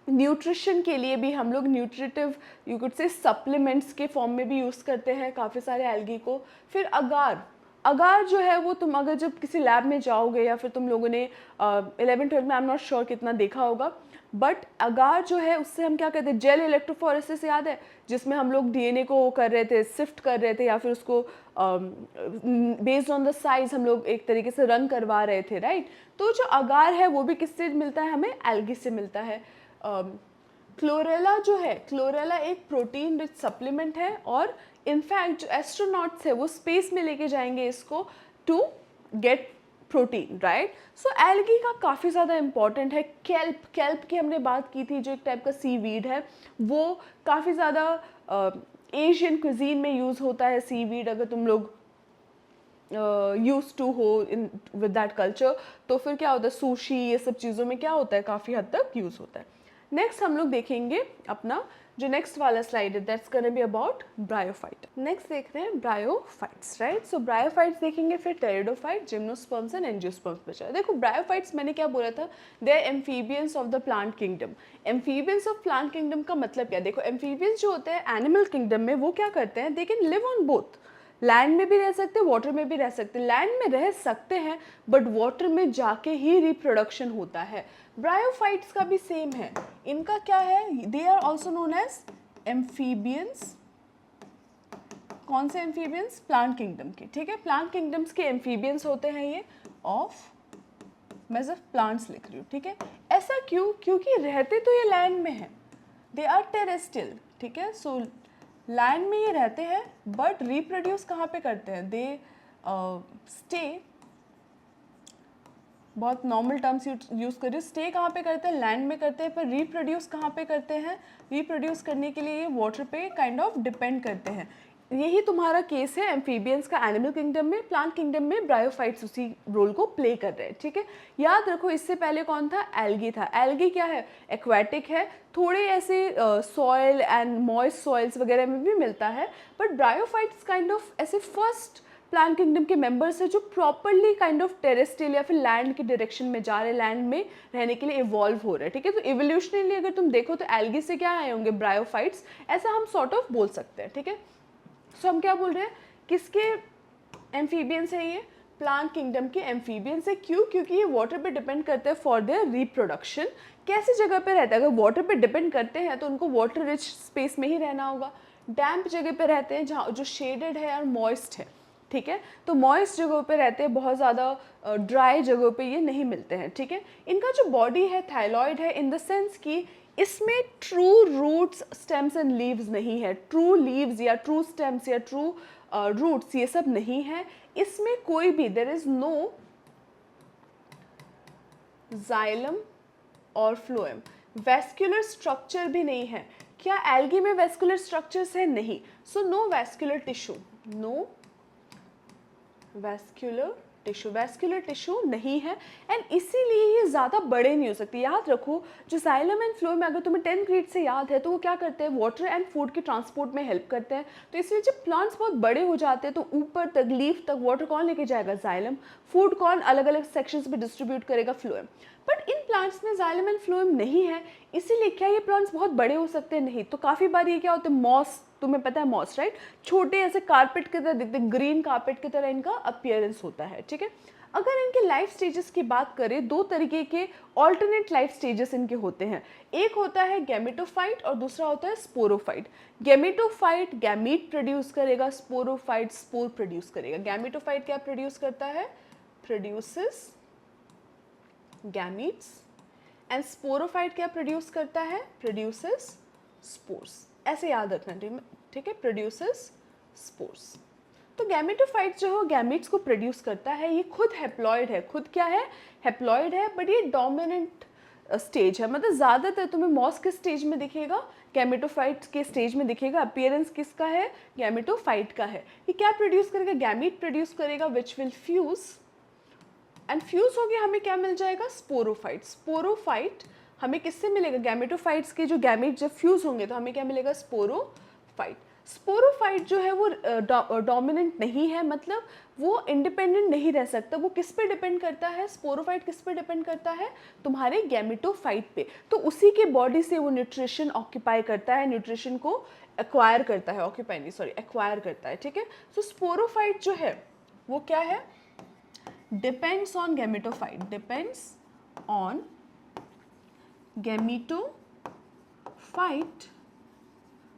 न्यूट्रिशन के लिए भी हम लोग nutritive you could say supplements के फॉर्म में भी यूज़ करते हैं काफ़ी सारे एल्गी को। फिर अगार, अगार जो है वो तुम अगर जब किसी लैब में जाओगे या फिर तुम लोगों ने 11th-12th में आई एम नॉट श्योर कितना देखा होगा, बट अगार जो है उससे हम क्या कहते हैं, जेल इलेक्ट्रोफोरेसिस याद है, जिसमें हम लोग डीएनए को वो कर रहे थे, सिफ्ट कर रहे थे, या फिर उसको बेस्ड ऑन द साइज हम लोग एक तरीके से रन करवा रहे थे, राइट। तो जो अगार है वो भी किससे मिलता है, हमें एल्गी से मिलता है। क्लोरेला जो है, क्लोरेला एक प्रोटीन रिच सप्लीमेंट है, और इनफैक्ट जो एस्ट्रोनॉट्स है वो स्पेस में लेके जाएंगे इसको to get protein, right. So algae का काफ़ी ज़्यादा इंपॉर्टेंट है। केल्प, केल्प की हमने बात की थी, जो एक टाइप का सीवीड है, वो काफ़ी ज़्यादा एशियन क्विजीन में यूज़ होता है सीवीड। अगर तुम लोग यूज टू हो इन विद दैट कल्चर, तो फिर क्या होता है, सुशी ये सब चीज़ों में क्या होता है, काफ़ी हद तक यूज़ होता है। नेक्स्ट हम लोग देखेंगे अपना जो नेक्स्ट वाला स्लाइड है, that's gonna be about bryophyte. Next देख रहे हैं ब्रायोफाइट्स, राइट। सो ब्रायोफाइट्स देखेंगे, फिर टेरिडोफाइट, जिम्नोस्पर्म्स एंड एंजियोस्पर्म्स बचा। देखो ब्रायोफाइट्स मैंने क्या बोला था, they are amphibians of the plant kingdom. Amphibians of plant kingdom का मतलब क्या, देखो एम्फीबियंस जो होते हैं एनिमल किंगडम में वो क्या करते हैं, they can live on both, land में भी रह सकते हैं, वाटर में भी रह सकते हैं। लैंड में रह सकते हैं बट वाटर में जाके ही रिप्रोडक्शन होता है। ब्रायोफाइट्स का भी सेम है, इनका क्या है, they are also known as amphibians. कौन से एम्फीबियंस, प्लांट किंगडम के, ठीक है, प्लांट किंगडम्स के एम्फीबियंस होते हैं ये ऑफ, मैं सिर्फ प्लांट्स लिख रही हूँ, ठीक है। ऐसा क्यों, क्योंकि रहते तो ये लैंड में है, दे आर टेरेस्ट्रियल, ठीक है। सो लैंड में ये रहते हैं बट रिप्रोड्यूस कहाँ पे करते हैं, दे स्टे, बहुत नॉर्मल टर्म्स यूज़ कर रही हूँ, स्टे कहाँ पे करते हैं, लैंड में करते हैं, पर रिप्रोड्यूस कहाँ पे करते हैं, रिप्रोड्यूस करने के लिए ये वाटर पे काइंड ऑफ डिपेंड करते हैं। यही तुम्हारा केस है एम्फीबियंस का एनिमल किंगडम में। प्लांट किंगडम में ब्रायोफाइट्स उसी रोल को प्ले कर रहे हैं, ठीक है। याद रखो इससे पहले कौन था, एल्गी था। एल्गी क्या है, एक्वाटिक है, थोड़े ऐसे सॉइल एंड मॉइस्ट सॉइल्स वगैरह में भी मिलता है, बट ब्रायोफाइट्स काइंड ऑफ ऐसे फर्स्ट प्लांट किंगडम के मेंबर्स है जो प्रॉपरली काइंड ऑफ टेरेस्ट्रियल या फिर लैंड के डायरेक्शन में जा रहे, लैंड में रहने के लिए इवॉल्व हो रहे हैं, ठीक है। तो इवोल्यूशनली अगर तुम देखो तो एल्गी से क्या आए होंगे, ब्रायोफाइट्स, ऐसा हम सॉर्ट ऑफ बोल सकते हैं, ठीक है। सो हम क्या बोल रहे हैं, किसके एम्फीबियंस है ये, प्लांट किंगडम के एम्फीबियंस है। क्यों, क्योंकि ये वाटर पे डिपेंड करते हैं फॉर देयर रिप्रोडक्शन। कैसी जगह पे रहता है, अगर वाटर पे डिपेंड करते हैं तो उनको वाटर रिच स्पेस में ही रहना होगा। डैम्प जगह पे रहते हैं जहाँ जो शेडेड है और मॉइस्ट है, ठीक है। तो मॉइस्ट जगहों पे रहते हैं, बहुत ज़्यादा ड्राई जगहों पे ये नहीं मिलते हैं, ठीक है। इनका जो बॉडी है थायलॉइड है, इन द सेंस कि इसमें true roots, stems and leaves नहीं है। ट्रू लीव्स या ट्रू स्टेम्स या ट्रू रूट्स ये सब नहीं है इसमें, कोई भी, देयर इज नो जाइलम और फ्लोएम। वेस्कुलर स्ट्रक्चर भी नहीं है। क्या एल्गी में वेस्कुलर स्ट्रक्चर्स है, नहीं। So no vascular tissue, no vascular tissue, vascular tissue नहीं है, एंड इसीलिए ये ज़्यादा बड़े नहीं हो सकते। याद रखो जो जाइलम एंड फ्लोएम अगर तुम्हें 10th ग्रेड से याद है तो वो क्या करते हैं, वाटर एंड फूड के ट्रांसपोर्ट में हेल्प करते हैं। तो इसलिए जब प्लांट्स बहुत बड़े हो जाते हैं तो ऊपर तक, लीफ तक वाटर कौन लेके जाएगा, जाइलम। फूड कौन अलग अलग सेक्शंस पे डिस्ट्रीब्यूट करेगा, फ्लोएम। बट इन प्लांट्स में जाइलम एंड फ्लोएम नहीं है, इसीलिए क्या ये प्लांट्स बहुत बड़े हो सकते हैं, नहीं। तो काफ़ी बार ये क्या होते हैं, मॉस, तुम्हें पता है मॉस, राइट, छोटे ऐसे कारपेट की तरह दिखते, ग्रीन कारपेट की तरह इनका अपीयरेंस होता है, ठीक है। अगर इनके लाइफ स्टेजेस की बात करें, दो तरीके के ऑल्टरनेट लाइफ स्टेजेस इनके होते हैं। एक होता है गैमेटोफाइट और दूसरा होता है स्पोरोफाइट। गैमेटोफाइट गैमीट प्रोड्यूस करेगा, स्पोरोफाइट स्पोर प्रोड्यूस करेगा। गैमेटोफाइट क्या प्रोड्यूस करता है, प्रोड्यूसेस गैमीट्स, एंड स्पोरोफाइट क्या प्रोड्यूस करता है, प्रोड्यूसेस स्पोर्स। ऐसे याद रखना, ठीक है, प्रोड्यूसेस स्पोर्स। तो गैमेटोफाइट जो है गैमीट्स को प्रोड्यूस करता है, ये खुद हैप्लॉइड है, खुद क्या है, हैप्लॉइड है, बट ये डोमिनेंट स्टेज है। मतलब ज़्यादातर तुम्हें मॉस के स्टेज में दिखेगा, गैमेटोफाइट के स्टेज में दिखेगा। अपीयरेंस किसका है, गैमेटोफाइट का है। ये क्या प्रोड्यूस करेगा, गैमीट प्रोड्यूस करेगा which will fuse, and fuse हो गया, हमें क्या मिल जाएगा, स्पोरोफाइट। स्पोरोफाइट हमें किससे मिलेगा, गैमेटोफाइट्स के जो गैमीट जब फ्यूज होंगे तो हमें क्या मिलेगा, स्पोरोफाइट। स्पोरोफाइट जो है वो डोमिनेंट नहीं है, मतलब वो इंडिपेंडेंट नहीं रह सकता। वो किस पे डिपेंड करता है, स्पोरोफाइट किस पे डिपेंड करता है, तुम्हारे गैमेटोफाइट पे। तो उसी के बॉडी से वो न्यूट्रिशन ऑक्यूपाई करता है, न्यूट्रिशन को एक्वायर करता है, ऑक्यूपाई नहीं सॉरी एक्वायर करता है, ठीक है। सो स्पोरोफाइट जो है वो क्या है, depends on gametophyte, depends on gametophyte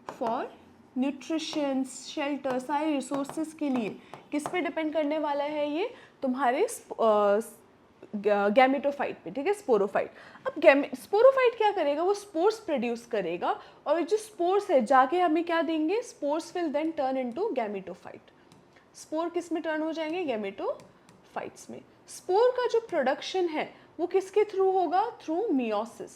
for nutrition, shelter, सारे रिसोर्सेज के लिए किस पे डिपेंड करने वाला है, ये तुम्हारे गैमेटोफाइट पे, ठीक है, स्पोरोफाइट। अब स्पोरोफाइट क्या करेगा, वो स्पोर्स प्रोड्यूस करेगा, और जो स्पोर्स है जाके हमें क्या देंगे, spores will then turn into gametophyte. Spore किस में टर्न हो जाएंगे, गैमेटोफाइट्स में। स्पोर का जो प्रोडक्शन है वो किसके थ्रू होगा, थ्रू मियोसिस,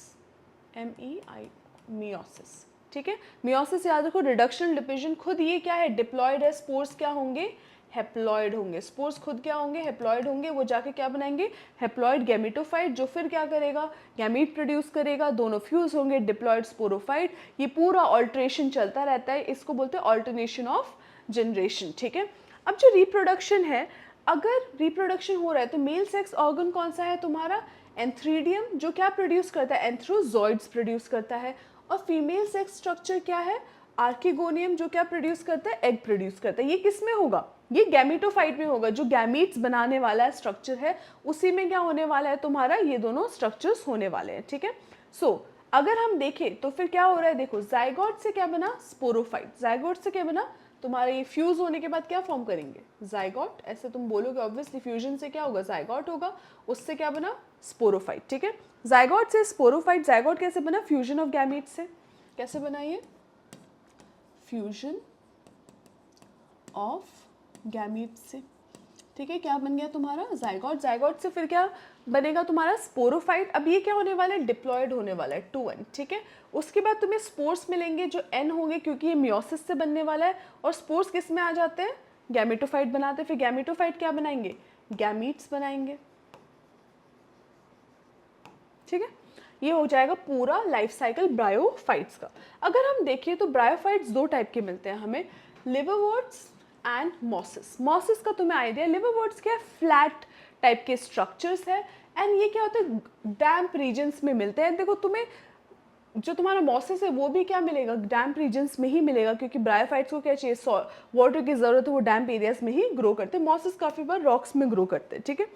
MEI, मियोसिस, ठीक है। मियोसिस याद रखो, रिडक्शन डिविजन, खुद ये क्या है, डिप्लॉयड है, स्पोर्स क्या होंगे, हेप्लॉयड होंगे। स्पोर्स खुद क्या होंगे, हेप्लॉयड होंगे। वो जाके क्या बनाएंगे, हेप्लॉयड गैमेटोफाइट, जो फिर क्या करेगा, गैमीट प्रोड्यूस करेगा, दोनों फ्यूज होंगे, डिप्लॉयड स्पोरोफाइट। ये पूरा ऑल्ट्रेशन चलता रहता है, इसको बोलते हैं ऑल्टरनेशन ऑफ जनरेशन, ठीक है। अब जो रिप्रोडक्शन है, अगर रिप्रोडक्शन हो रहा है तो मेल सेक्स ऑर्गन कौन सा है तुम्हारा, एंथ्रीडियम, जो क्या प्रोड्यूस करता है, एंथ्रोजॉइड्स प्रोड्यूस करता है। और फीमेल सेक्स स्ट्रक्चर क्या है, आर्किगोनियम, जो क्या प्रोड्यूस करता है, एग प्रोड्यूस करता है। ये किस में होगा, ये गैमेटोफाइट में होगा। जो गैमीट्स बनाने वाला स्ट्रक्चर है उसी में क्या होने वाला है तुम्हारा, ये दोनों स्ट्रक्चर्स होने वाले हैं, ठीक है। सो अगर हम देखें तो फिर क्या हो रहा है, देखो जाइगोट से क्या बना, स्पोरोफाइट। जाइगोट से क्या बना, तुम्हारा ये फ्यूज होने के बाद क्या फॉर्म करेंगे, जाइगोट। ऐसे तुम बोलोगे ऑब्वियसली, फ्यूजन से क्या होगा, जाइगोट होगा, उससे क्या बना, स्पोरोफाइट, ठीक है। जाइगोट से स्पोरोफाइट, जाइगोट कैसे बना, फ्यूजन ऑफ गैमीट से। कैसे बना ये, फ्यूजन ऑफ गैमीट से, ठीक है। क्या बन गया तुम्हारा, जाइगोट। जाइगोट से फिर क्या बनेगा तुम्हारा, स्पोरोफाइट। अब ये क्या होने वाला है, डिप्लॉयड होने वाला है, 2n, ठीक है। उसके बाद तुम्हें स्पोर्स मिलेंगे जो n होंगे, क्योंकि ये मियोसिस से बनने वाला है। और स्पोर्स किस में आ जाते हैं, गैमेटोफाइट बनाते हैं। फिर गैमेटोफाइट क्या बनाएंगे, गैमीट्स बनाएंगे, ठीक है। ये हो जाएगा पूरा लाइफ साइकिल ब्रायोफाइट्स का। अगर हम देखिए तो ब्रायोफाइट्स दो टाइप के मिलते हैं हमें, लिवरवर्ट्स एंड मॉसिस। मॉसिस का तुम्हें आइडिया, लिवरवर्ट्स क्या है, फ्लैट टाइप के स्ट्रक्चर्स है, एंड ये क्या होता है, डैम्प रीजन्स में मिलते हैं। देखो तुम्हें जो तुम्हारा मॉसिस है वो भी क्या मिलेगा, डैम्प रीजन्स में ही मिलेगा, क्योंकि ब्रायोफाइट्स को क्या चाहिए, वाटर की ज़रूरत है, वो डैम्प एरियाज में ही ग्रो करते हैं। मॉसिस काफ़ी बार रॉक्स में ग्रो करते हैं, ठीक है।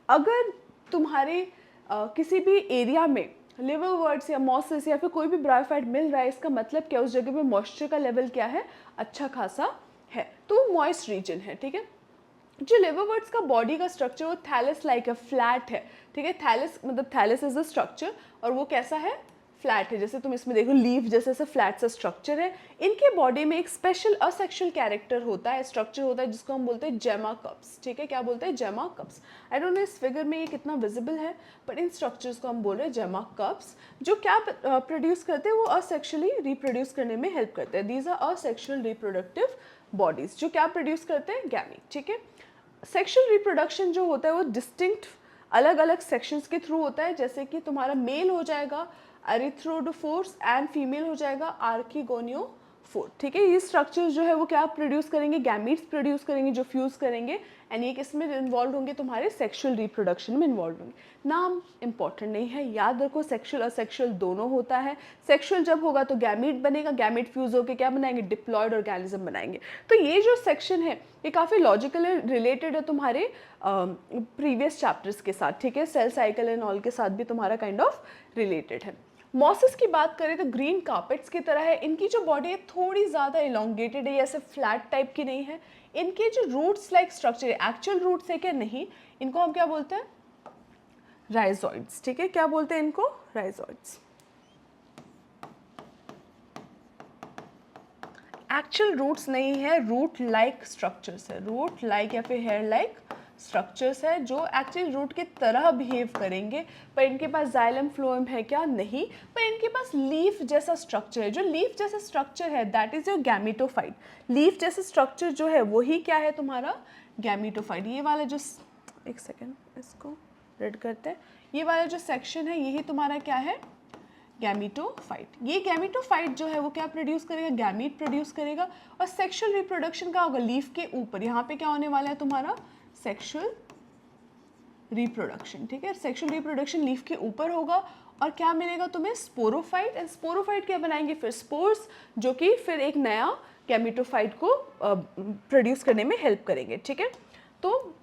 अगर तुम्हारे किसी भी एरिया में लिवरवर्ट्स या मॉसिस या फिर कोई भी ब्रायोफाइट मिल रहा है, इसका मतलब क्या, उस जगह पे मॉइस्चर का लेवल क्या है, अच्छा खासा है, तो वो मॉइस्ट रीजन है, ठीक है। जो लिवरवर्ट्स का बॉडी का स्ट्रक्चर वो थैलस लाइक है, फ्लैट है, ठीक है। थैलस मतलब थैलस इज द स्ट्रक्चर, और वो कैसा है, फ्लैट है। जैसे तुम इसमें देखो लीफ जैसे ऐसा फ्लैट सा स्ट्रक्चर है। इनके बॉडी में एक स्पेशल असेक्सुअल कैरेक्टर होता है, स्ट्रक्चर होता है, जिसको हम बोलते हैं जेमा कप्स, ठीक है। क्या बोलते हैं, जेमा कप्स। आई डोंट नो इस फिगर में ये कितना विजिबल है, बट इन स्ट्रक्चर्स को हम बोल रहे हैं जेमा कप्स, जो क्या प्रोड्यूस करते हैं, वो असेक्सुअली रिप्रोड्यूस करने में हेल्प करते हैं। These are asexual reproductive bodies, जो क्या प्रोड्यूस करते हैं, गैमीट, ठीक है। सेक्शुअल रिप्रोडक्शन जो होता है वो डिस्टिंक्ट अलग अलग सेक्शंस के थ्रू होता है। जैसे कि तुम्हारा मेल हो जाएगा एरिथ्रोडोफोर्स एंड फीमेल हो जाएगा आर्किगोनियोफोर, ठीक है। ये स्ट्रक्चर्स जो है वो क्या प्रोड्यूस करेंगे, गैमीट्स प्रोड्यूस करेंगे, जो फ्यूज करेंगे, एंड ये किस में इन्वॉल्व होंगे, तुम्हारे सेक्शुअल रिप्रोडक्शन में इन्वॉल्व होंगे। नाम इंपॉर्टेंट नहीं है, याद रखो सेक्शुअल असेक्शुअल दोनों होता है। सेक्शुअल जब होगा तो गैमीट बनेगा, गैमीट फ्यूज होकर क्या बनाएंगे, डिप्लॉयड ऑर्गेनिज्म बनाएंगे। तो ये जो सेक्शन है ये काफ़ी लॉजिकल रिलेटेड है तुम्हारे प्रीवियस चैप्टर्स के साथ, ठीक है। सेल साइकिल एंड ऑल के साथ भी तुम्हारा काइंड ऑफ रिलेटेड है। मॉसिस की बात करें तो ग्रीन कार्पेट्स की तरह है। इनकी जो बॉडी है थोड़ी ज़्यादा इलोंगेटेड है, ऐसे फ्लैट टाइप की नहीं है। इनके जो रूट्स लाइक स्ट्रक्चर है, एक्चुअल रूट्स है क्या, नहीं, इनको हम क्या बोलते हैं, राइजॉइड्स, ठीक है। क्या बोलते हैं इनको, राइजॉइड्स। एक्चुअल रूट्स नहीं है, रूट लाइक स्ट्रक्चर्स है, रूट लाइक या फिर हेयर लाइक स्ट्रक्चर्स है, जो एक्चुअली रूट की तरह बिहेव करेंगे। पर इनके पास जाइलम फ्लोएम है क्या, नहीं। पर इनके पास लीफ जैसा स्ट्रक्चर है। जो लीफ जैसा स्ट्रक्चर है that is your gametophyte. Leaf जैसा स्ट्रक्चर जो है वही क्या है तुम्हारा, गैमेटोफाइट। ये वाला जो, एक सेकेंड इसको रेड करते हैं, ये वाला जो सेक्शन है यही तुम्हारा क्या है, गैमीटोफाइट। ये गैमीटोफाइट जो है वो क्या प्रोड्यूस करेगा, गैमीट प्रोड्यूस करेगा। और सेक्सुअल रिप्रोडक्शन का होगा लीफ के ऊपर, यहाँ पे क्या होने वाला है तुम्हारा सेक्सुअल रिप्रोडक्शन, ठीक है। सेक्सुअल रिप्रोडक्शन लीफ के ऊपर होगा और क्या मिलेगा तुम्हें, स्पोरोफाइट। एंड स्पोरोफाइट क्या बनाएंगे, फिर स्पोर्स, जो कि फिर एक नया गैमीटोफाइट को प्रोड्यूस करने में हेल्प करेंगे, ठीक है। तो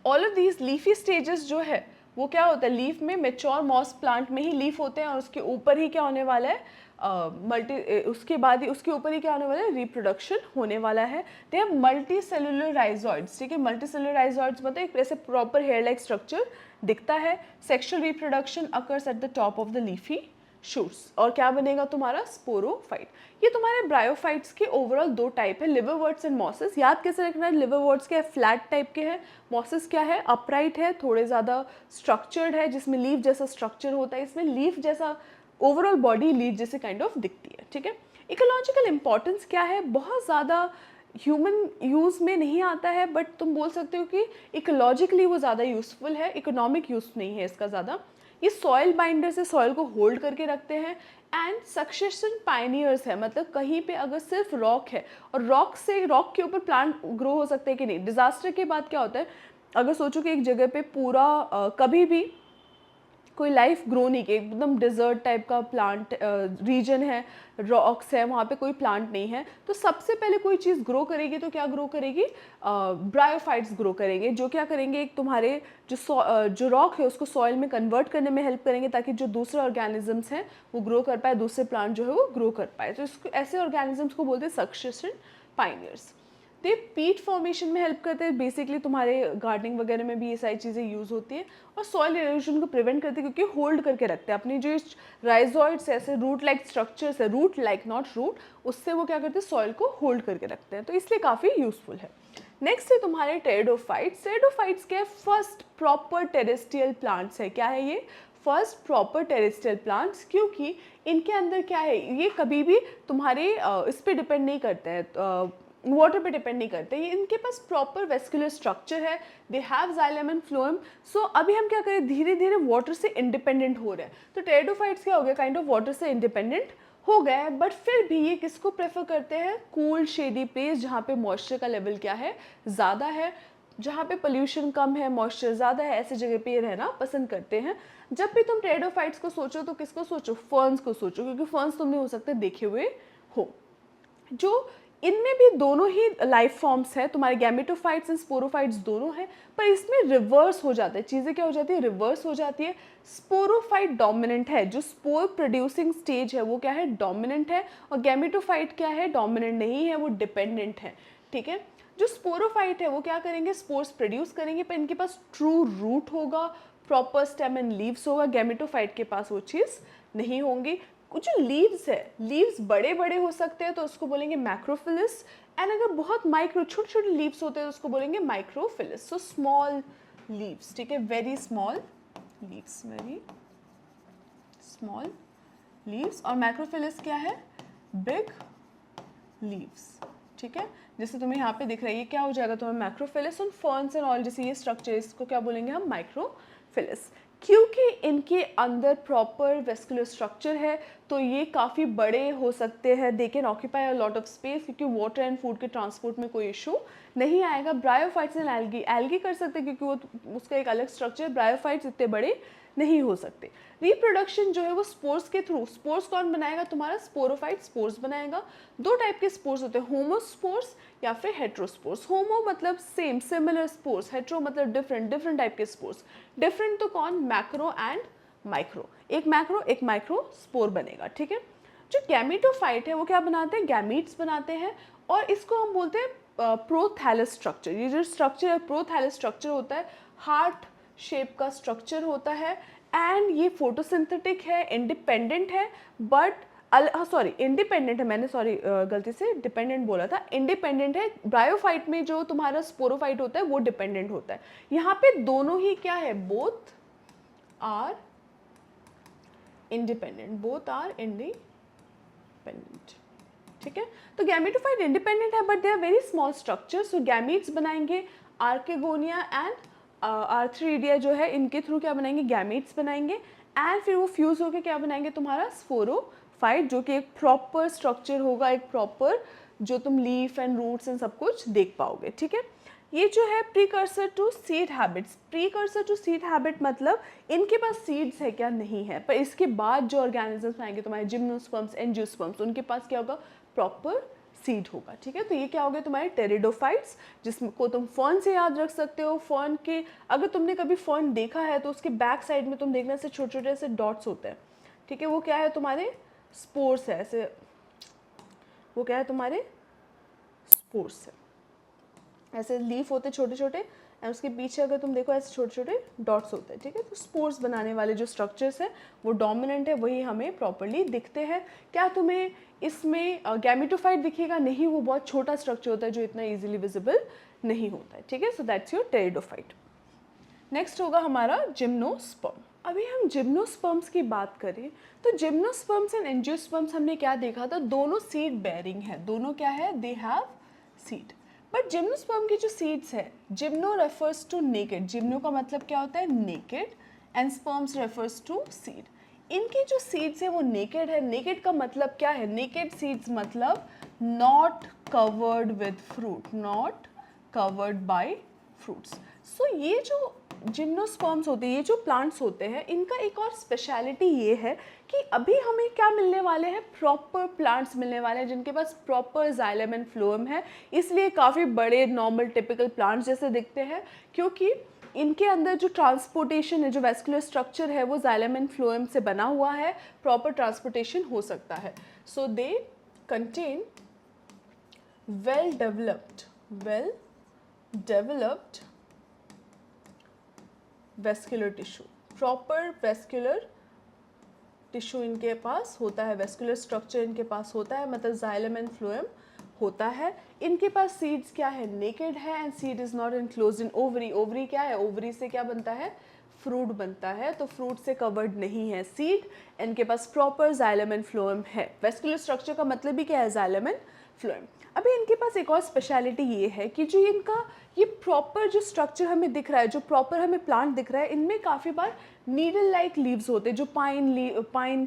all of these leafy stages जो है वो क्या होता है, लीफ में मेच्योर मॉस प्लांट में ही लीफ होते हैं और उसके ऊपर ही क्या होने वाला है, उसके बाद ही उसके ऊपर ही क्या होने वाला है, रिप्रोडक्शन होने वाला है। They have multi cellular rhizoids, ठीक है। मल्टी सेलुलर राइजॉइड्स मतलब एक ऐसे प्रॉपर हेयर लाइक स्ट्रक्चर दिखता है। Sexual reproduction occurs at the top of the leafy shoots. और क्या बनेगा तुम्हारा, स्पोरोफाइट। ये तुम्हारे ब्रायोफाइट्स के ओवरऑल दो टाइप है, लिवरवर्ट्स एंड मॉसेस। याद कैसे रखना है, लिवरवर्ट्स क्या है, फ्लैट टाइप के हैं। मॉसेस क्या है, अपराइट है, थोड़े ज़्यादा स्ट्रक्चर्ड है, जिसमें लीफ जैसा स्ट्रक्चर होता है। इसमें लीफ जैसा ओवरऑल बॉडी लीफ जैसे काइंड ऑफ दिखती है, ठीक है। इकोलॉजिकल इंपॉर्टेंस क्या है, बहुत ज़्यादा ह्यूमन यूज़ में नहीं आता है, बट तुम बोल सकते हो कि इकोलॉजिकली वो ज़्यादा यूज़फुल है, इकोनॉमिक यूज़ नहीं है इसका ज़्यादा। ये सॉइल बाइंडर से सॉइल को होल्ड करके रखते हैं। एंड सक्सेशन पायनियर्स है, मतलब कहीं पे अगर सिर्फ रॉक है और रॉक के ऊपर प्लांट ग्रो हो सकते हैं कि नहीं। डिजास्टर के बाद क्या होता है, अगर सोचो कि एक जगह पे पूरा कभी भी कोई लाइफ ग्रो नहीं की, एकदम डिजर्ट टाइप का प्लांट रीजन है, रॉक्स है, वहाँ पे कोई प्लांट नहीं है, तो सबसे पहले कोई चीज़ ग्रो करेगी तो क्या ग्रो करेगी, ब्रायोफाइट्स ग्रो करेंगे, जो क्या करेंगे, एक तुम्हारे जो रॉक है उसको सॉइल में कन्वर्ट करने में हेल्प करेंगे, ताकि जो दूसरे ऑर्गेनिजम्स हैं वो ग्रो कर पाए, दूसरे प्लांट जो है वो ग्रो कर पाए। तो इसको ऐसे ऑर्गेनिजम्स को बोलते हैं सक्सेशन पायनियर्स। दे पीट फॉर्मेशन में हेल्प करते हैं, बेसिकली तुम्हारे गार्डनिंग वगैरह में भी ये सारी चीज़ें यूज़ होती है। और सॉइल इरोजन को प्रिवेंट करते हैं, क्योंकि होल्ड करके रखते हैं अपनी जो राइजॉइड्स ऐसे रूट लाइक स्ट्रक्चर्स है, रूट लाइक नॉट रूट, उससे वो क्या करते हैं, सॉइल को होल्ड करके रखते हैं, तो इसलिए काफ़ी यूजफुल है। नेक्स्ट है तुम्हारे टेरिडोफाइट्स। टेरिडोफाइट्स क्या है, फर्स्ट प्रॉपर टेरेस्ट्रियल प्लांट्स है। क्या है ये, फर्स्ट प्रॉपर टेरेस्ट्रियल प्लांट्स, क्योंकि इनके अंदर क्या है, ये कभी भी तुम्हारे इस पर डिपेंड नहीं करते हैं, वाटर पे डिपेंड नहीं करते, ये इनके पास प्रॉपर वेस्कुलर स्ट्रक्चर है, they have xylem and phloem. So अभी हम क्या करें, धीरे धीरे वाटर से इंडिपेंडेंट हो रहे हैं। तो टेरिडोफाइट्स क्या हो गया, काइंड ऑफ वाटर से इंडिपेंडेंट हो गया है, बट फिर भी ये किसको प्रेफर करते हैं, कूल शेडी प्लेस, जहाँ पे मॉइस्चर का लेवल क्या है, ज़्यादा है, जहाँ पे पोल्यूशन कम है, मॉइस्चर ज़्यादा है, ऐसे जगह पे ये रहना पसंद करते हैं। जब भी तुम टेरिडोफाइट्स को सोचो तो किसको सोचो, फर्न्स को सोचो, क्योंकि फर्न्स तुमने हो सकते देखे हुए हो। जो इनमें भी दोनों ही लाइफ फॉर्म्स है, तुम्हारे गैमेटोफाइट्स एंड स्पोरोफाइट्स दोनों हैं, पर इसमें रिवर्स हो जाता है, चीज़ें क्या हो जाती है, रिवर्स हो जाती है। स्पोरोफाइट डोमिनेंट है, जो स्पोर प्रोड्यूसिंग स्टेज है वो क्या है, डोमिनेंट है, और गैमेटोफाइट क्या है, डोमिनेंट नहीं है, वो डिपेंडेंट है, ठीक है। जो स्पोरोफाइट है वो क्या करेंगे, स्पोर्स प्रोड्यूस करेंगे, पर इनके पास ट्रू रूट होगा, प्रॉपर स्टेम एंड लीव्स होगा। गैमेटोफाइट के पास वो चीज़ नहीं होंगी। कुछ जो लीव्स है, लीव्स बड़े बड़े हो सकते हैं तो उसको बोलेंगे मैक्रोफिलिस, एंड अगर बहुत माइक्रो छोटे छोटे लीव्स होते हैं तो उसको बोलेंगे माइक्रोफिलिस। सो स्मॉल लीव्स, ठीक है, very small leaves, very small leaves. और मैक्रोफिलिस क्या है, बिग लीव्स, ठीक है। जैसे तुम्हें यहाँ पे दिख रही है, क्या हो जाएगा तुम्हें, मैक्रोफिलिस। और फर्न्स एंड ऑल जैसे ये स्ट्रक्चर, इसको क्या बोलेंगे हम, माइक्रोफिलिस। क्योंकि इनके अंदर प्रॉपर वेस्कुलर स्ट्रक्चर है तो ये काफ़ी बड़े हो सकते हैं, they can occupy a lot of space, क्योंकि वाटर एंड फूड के ट्रांसपोर्ट में कोई इशू नहीं आएगा। ब्रायोफाइट्स एंड एल्गी कर सकते हैं, क्योंकि वो उसका एक अलग स्ट्रक्चर, ब्रायोफाइट्स इतने बड़े नहीं हो सकते। रिप्रोडक्शन जो है वो स्पोर्स के थ्रू, स्पोर्स कौन बनाएगा, तुम्हारा स्पोरोफाइट स्पोर्स बनाएगा। दो टाइप के स्पोर्स होते हैं, होमोस्पोर्स या फिर हेट्रोस्पोर्स। होमो मतलब सेम सिमिलर स्पोर्स, हेट्रो मतलब डिफरेंट डिफरेंट टाइप के स्पोर्स। डिफरेंट तो कौन, मैक्रो एंड माइक्रो, एक मैक्रो एक माइक्रो स्पोर बनेगा, ठीक है। जो गैमेटोफाइट है वो क्या बनाते हैं, गैमीट्स बनाते हैं, और इसको हम बोलते हैं प्रोथैलस स्ट्रक्चर। ये जो स्ट्रक्चर है प्रोथैलस स्ट्रक्चर होता है, हार्ट शेप का स्ट्रक्चर होता है, एंड ये फोटोसिंथेटिक है, इंडिपेंडेंट है, बट सॉरी इंडिपेंडेंट है, मैंने सॉरी गलती से डिपेंडेंट बोला था, इंडिपेंडेंट है। ब्रायोफाइट में जो तुम्हारा स्पोरोफाइट होता है वो डिपेंडेंट होता है। यहाँ पे दोनों ही क्या है, both are independent, both are independent, ठीक है। तो गैमेटोफाइट इंडिपेंडेंट है, but they are very small structure. So gametes बनाएंगे, आर्केगोनिया एंड आर्थ्रीडिया जो है, इनके थ्रू क्या बनाएंगे, गैमीट्स बनाएंगे। एंड फिर वो फ्यूज़ होकर क्या बनाएंगे तुम्हारा स्पोरोफाइट, जो कि एक प्रॉपर स्ट्रक्चर होगा, एक प्रॉपर जो तुम लीफ एंड रूट्स एंड सब कुछ देख पाओगे, ठीक है। ये जो है precursor to seed habits, precursor to seed habit मतलब इनके पास सीड्स है क्या, नहीं है, पर इसके बाद जो ऑर्गेनिजम्स आएंगे तुम्हारे जिम्नोस्पर्म्स, एंजियोस्पर्म्स, उनके पास क्या होगा, प्रॉपर सीड होगा, ठीक है। तो ये क्या हो गए तुम्हारे टेरिडोफाइट्स, जिसको तुम फर्न से याद रख सकते हो। फर्न के, अगर तुमने कभी फर्न देखा है तो उसके बैक साइड में तुम देखना, ऐसे छोटे छोटे ऐसे डॉट्स होते हैं, ठीक है, वो क्या है तुम्हारे स्पोर्स है, ऐसे वो क्या है तुम्हारे स्पोर्स है, ऐसे लीफ होते छोटे छोटे, एंड उसके पीछे अगर तुम देखो ऐसे छोटे छोटे डॉट्स होते हैं, ठीक है। तो स्पोर्स बनाने वाले जो स्ट्रक्चर्स हैं वो डोमिनेंट है, वही हमें प्रॉपरली दिखते हैं। क्या तुम्हें इसमें गैमेटोफाइट दिखेगा, नहीं, वो बहुत छोटा स्ट्रक्चर होता है जो इतना ईजिली विजिबल नहीं होता है, ठीक है। So that's your pteridophyte. Next होगा हमारा जिम्नोस्पर्म। अभी हम जिम्नोस्पर्म्स की बात करें तो जिम्नोस्पर्म्स एंड एंजियोस्पर्म्स हमने क्या देखा था, दोनों सीड बेयरिंग है, दोनों क्या है, they have seed. But gymnosperm की जो सीड्स है, gymno refers to naked, gymno का मतलब क्या होता है, naked, and sperms refers to seed. इनके जो सीड्स है वो नेकेड है। नेकेड का मतलब क्या है, नेकेड सीड्स मतलब not covered with fruit, not covered by fruits. So ये जो जिम्नोस्पर्म्स होते हैं, ये जो प्लांट्स होते हैं, इनका एक और स्पेशलिटी ये है कि अभी हमें क्या मिलने वाले हैं, प्रॉपर प्लांट्स मिलने वाले हैं जिनके पास प्रॉपर जाइलम एंड फ्लोएम है। इसलिए काफ़ी बड़े नॉर्मल टिपिकल प्लांट्स जैसे दिखते हैं, क्योंकि इनके अंदर जो ट्रांसपोर्टेशन है, जो वेस्कुलर स्ट्रक्चर है, वो जाइलम एंड फ्लोएम से बना हुआ है, प्रॉपर ट्रांसपोर्टेशन हो सकता है। So they contain well developed vascular tissue, proper vascular tissue इनके पास होता है, वेस्कुलर स्ट्रक्चर इनके पास होता है, मतलब जाइलम एंड फ्लोएम होता है। इनके पास सीड्स क्या है, नेकेड है, and seed is not enclosed in ovary. Ovary क्या है, ओवरी से क्या बनता है, फ्रूट बनता है, तो फ्रूट से कवर्ड नहीं है सीड। इनके पास प्रॉपर जाइलम एंड फ्लोएम है। वेस्कुलर स्ट्रक्चर का मतलब भी क्या है, जाइलम एंड फ्लोएम। अभी इनके पास एक और स्पेशलिटी ये है कि जो इनका ये प्रॉपर जो स्ट्रक्चर हमें दिख रहा है, जो प्रॉपर हमें प्लांट दिख रहा है, इनमें काफ़ी बार नीडल लाइक लीव्स होते हैं, जो पाइन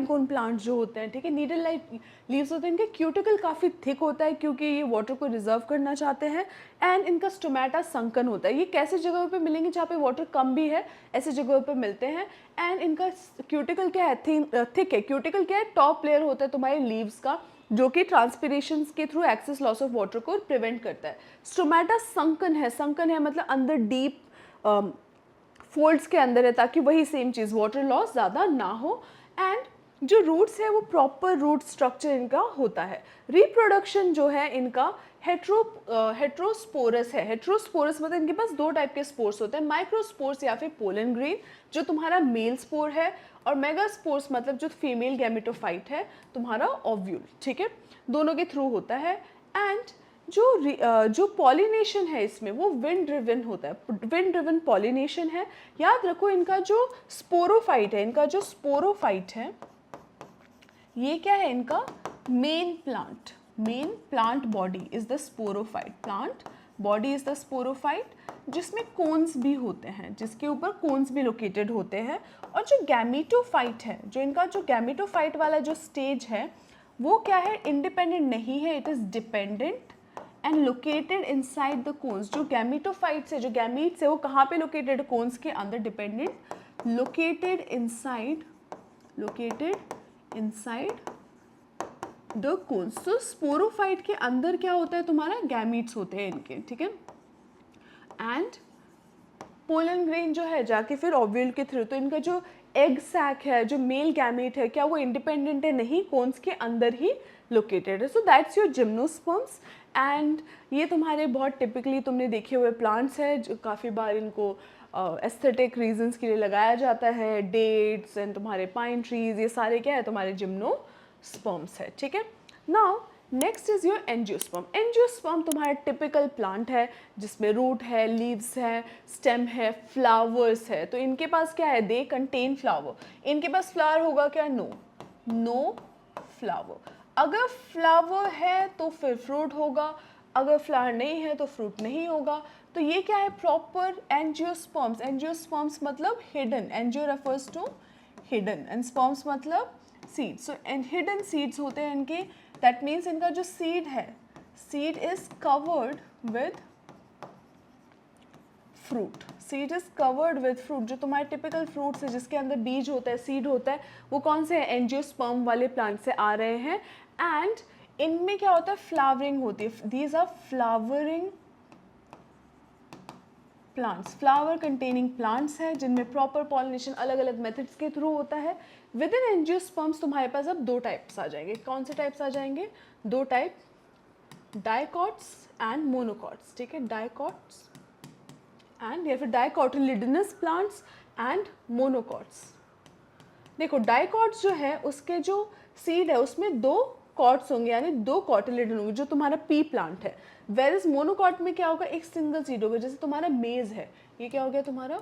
कोन प्लांट जो होते हैं, ठीक है, नीडल लाइक लीव्स होते हैं। इनके क्यूटिकल काफ़ी थिक होता है क्योंकि ये वाटर को रिजर्व करना चाहते हैं, एंड इनका स्टोमेटा संकन होता है। ये कैसे जगहों पे मिलेंगे, जहाँ पे वाटर कम भी है, ऐसे जगहों पे मिलते हैं। एंड इनका क्यूटिकल क्या है, थिक है। क्यूटिकल क्या है, टॉप लेयर होता है तुम्हारे लीव्स का, जो कि ट्रांसपिरेशन के through excess loss of water को प्रिवेंट करता है। स्टोमेटा संकन है, संकन है मतलब अंदर डीप फोल्ड्स के अंदर है, ताकि वही सेम चीज़, वाटर लॉस ज़्यादा ना हो। एंड जो रूट्स है वो प्रॉपर रूट स्ट्रक्चर इनका होता है। रिप्रोडक्शन जो है इनका हेट्रोस्पोरस है। हेट्रोस्पोरस मतलब इनके पास दो टाइप के स्पोर्स होते हैं, माइक्रोस्पोर्स या फिर पोलन ग्रेन जो तुम्हारा मेल स्पोर है, और मेगास्पोर्स मतलब जो फीमेल गैमेटोफाइट है तुम्हारा ओव्यूल, ठीक है, दोनों के थ्रू होता है। एंड जो पॉलिनेशन है इसमें वो विंड ड्रिवन होता है, विंड ड्रिवन पॉलिनेशन है। याद रखो इनका जो स्पोरोफाइट है, इनका जो स्पोरोफाइट है ये क्या है, इनका main plant body is the sporophyte, plant body is the sporophyte, जिसमें कोन्स भी होते हैं, जिसके ऊपर कोन्स भी लोकेटेड होते हैं। और जो गैमेटोफाइट है, जो इनका जो गैमेटोफाइट वाला जो स्टेज है वो क्या है, इंडिपेंडेंट नहीं है, it is dependent and located inside the cons. जो गैमेटोफाइट्स है, जो गैमीट्स है, वो कहाँ पे लोकेटेड, कोन्स के अंदर, dependent, located inside the cons. तो स्पोरोफाइट के अंदर क्या होता है तुम्हारा, गैमीट्स होते हैं इनके, ठीक है। एंड पोलन ग्रेन जो है जाके फिर ओव्यूल के थ्रू, तो इनका जो एग सैक है, जो मेल गैमेट है, क्या वो इंडिपेंडेंट है, नहीं, कोन्स के अंदर ही लोकेटेड है। So that's your gymnosperms. And ये तुम्हारे बहुत टिपिकली तुमने देखे हुए प्लांट्स हैं, जो काफ़ी बार इनको एस्थेटिक रीजंस के लिए लगाया जाता है, डेट्स एंड तुम्हारे पाइन ट्रीज, ये सारे क्या है तुम्हारे जिम्नोस्पर्म्स है, ठीक है। Now next is your angiosperm. Angiosperm तुम्हारा टिपिकल प्लांट है जिसमें रूट है, लीव्स है, स्टेम है, फ्लावर्स है। तो इनके पास क्या है, दे कंटेन फ्लावर। इनके पास फ्लावर होगा क्या, नो फ्लावर। अगर फ्लावर है तो फिर फ्रूट होगा, अगर फ्लावर नहीं है तो फ्रूट नहीं होगा। तो ये क्या है, प्रॉपर एंजियोस्पर्म्स। एंजियोस्पर्म्स मतलब hidden, angio refers to hidden and sperms मतलब seeds. So and hidden seeds होते हैं इनके, दैट मीन्स इनका जो सीड है, seed is covered with fruit. Seed is covered with fruit. जो तुम्हारे टिपिकल फ्रूट्स है जिसके अंदर बीज होता है, सीड होता है, वो कौन से हैं, एंजियोस्पर्म वाले प्लांट से आ रहे हैं। एंड इनमें क्या होता है, फ्लावरिंग होती है। These are flowering plants, flower containing plants है जिनमें प्रॉपर पॉलिनेशन अलग अलग मेथड्स के थ्रू होता है। विद इन एंजियोस्पर्म्स तुम्हारे पास अब दो टाइप्स आ जाएंगे। कौन से टाइप्स आ जाएंगे, दो टाइप, डाइकॉट्स एंड मोनोकॉट्स। ठीक है, डाइकॉट्स एंड या फिर डाइकोटिलिडनस प्लांट्स एंड मोनोकॉट्स। देखो डाइकॉट्स जो है उसके जो सीड है उसमें दो कॉट्स होंगे, यानी दो कॉटिलिडन होंगे, जो तुम्हारा पी प्लांट है। वेर इज मोनोकॉट में क्या होगा, एक सिंगल सीड होगा। जैसे तुम्हारा मेज है, ये क्या हो गया तुम्हारा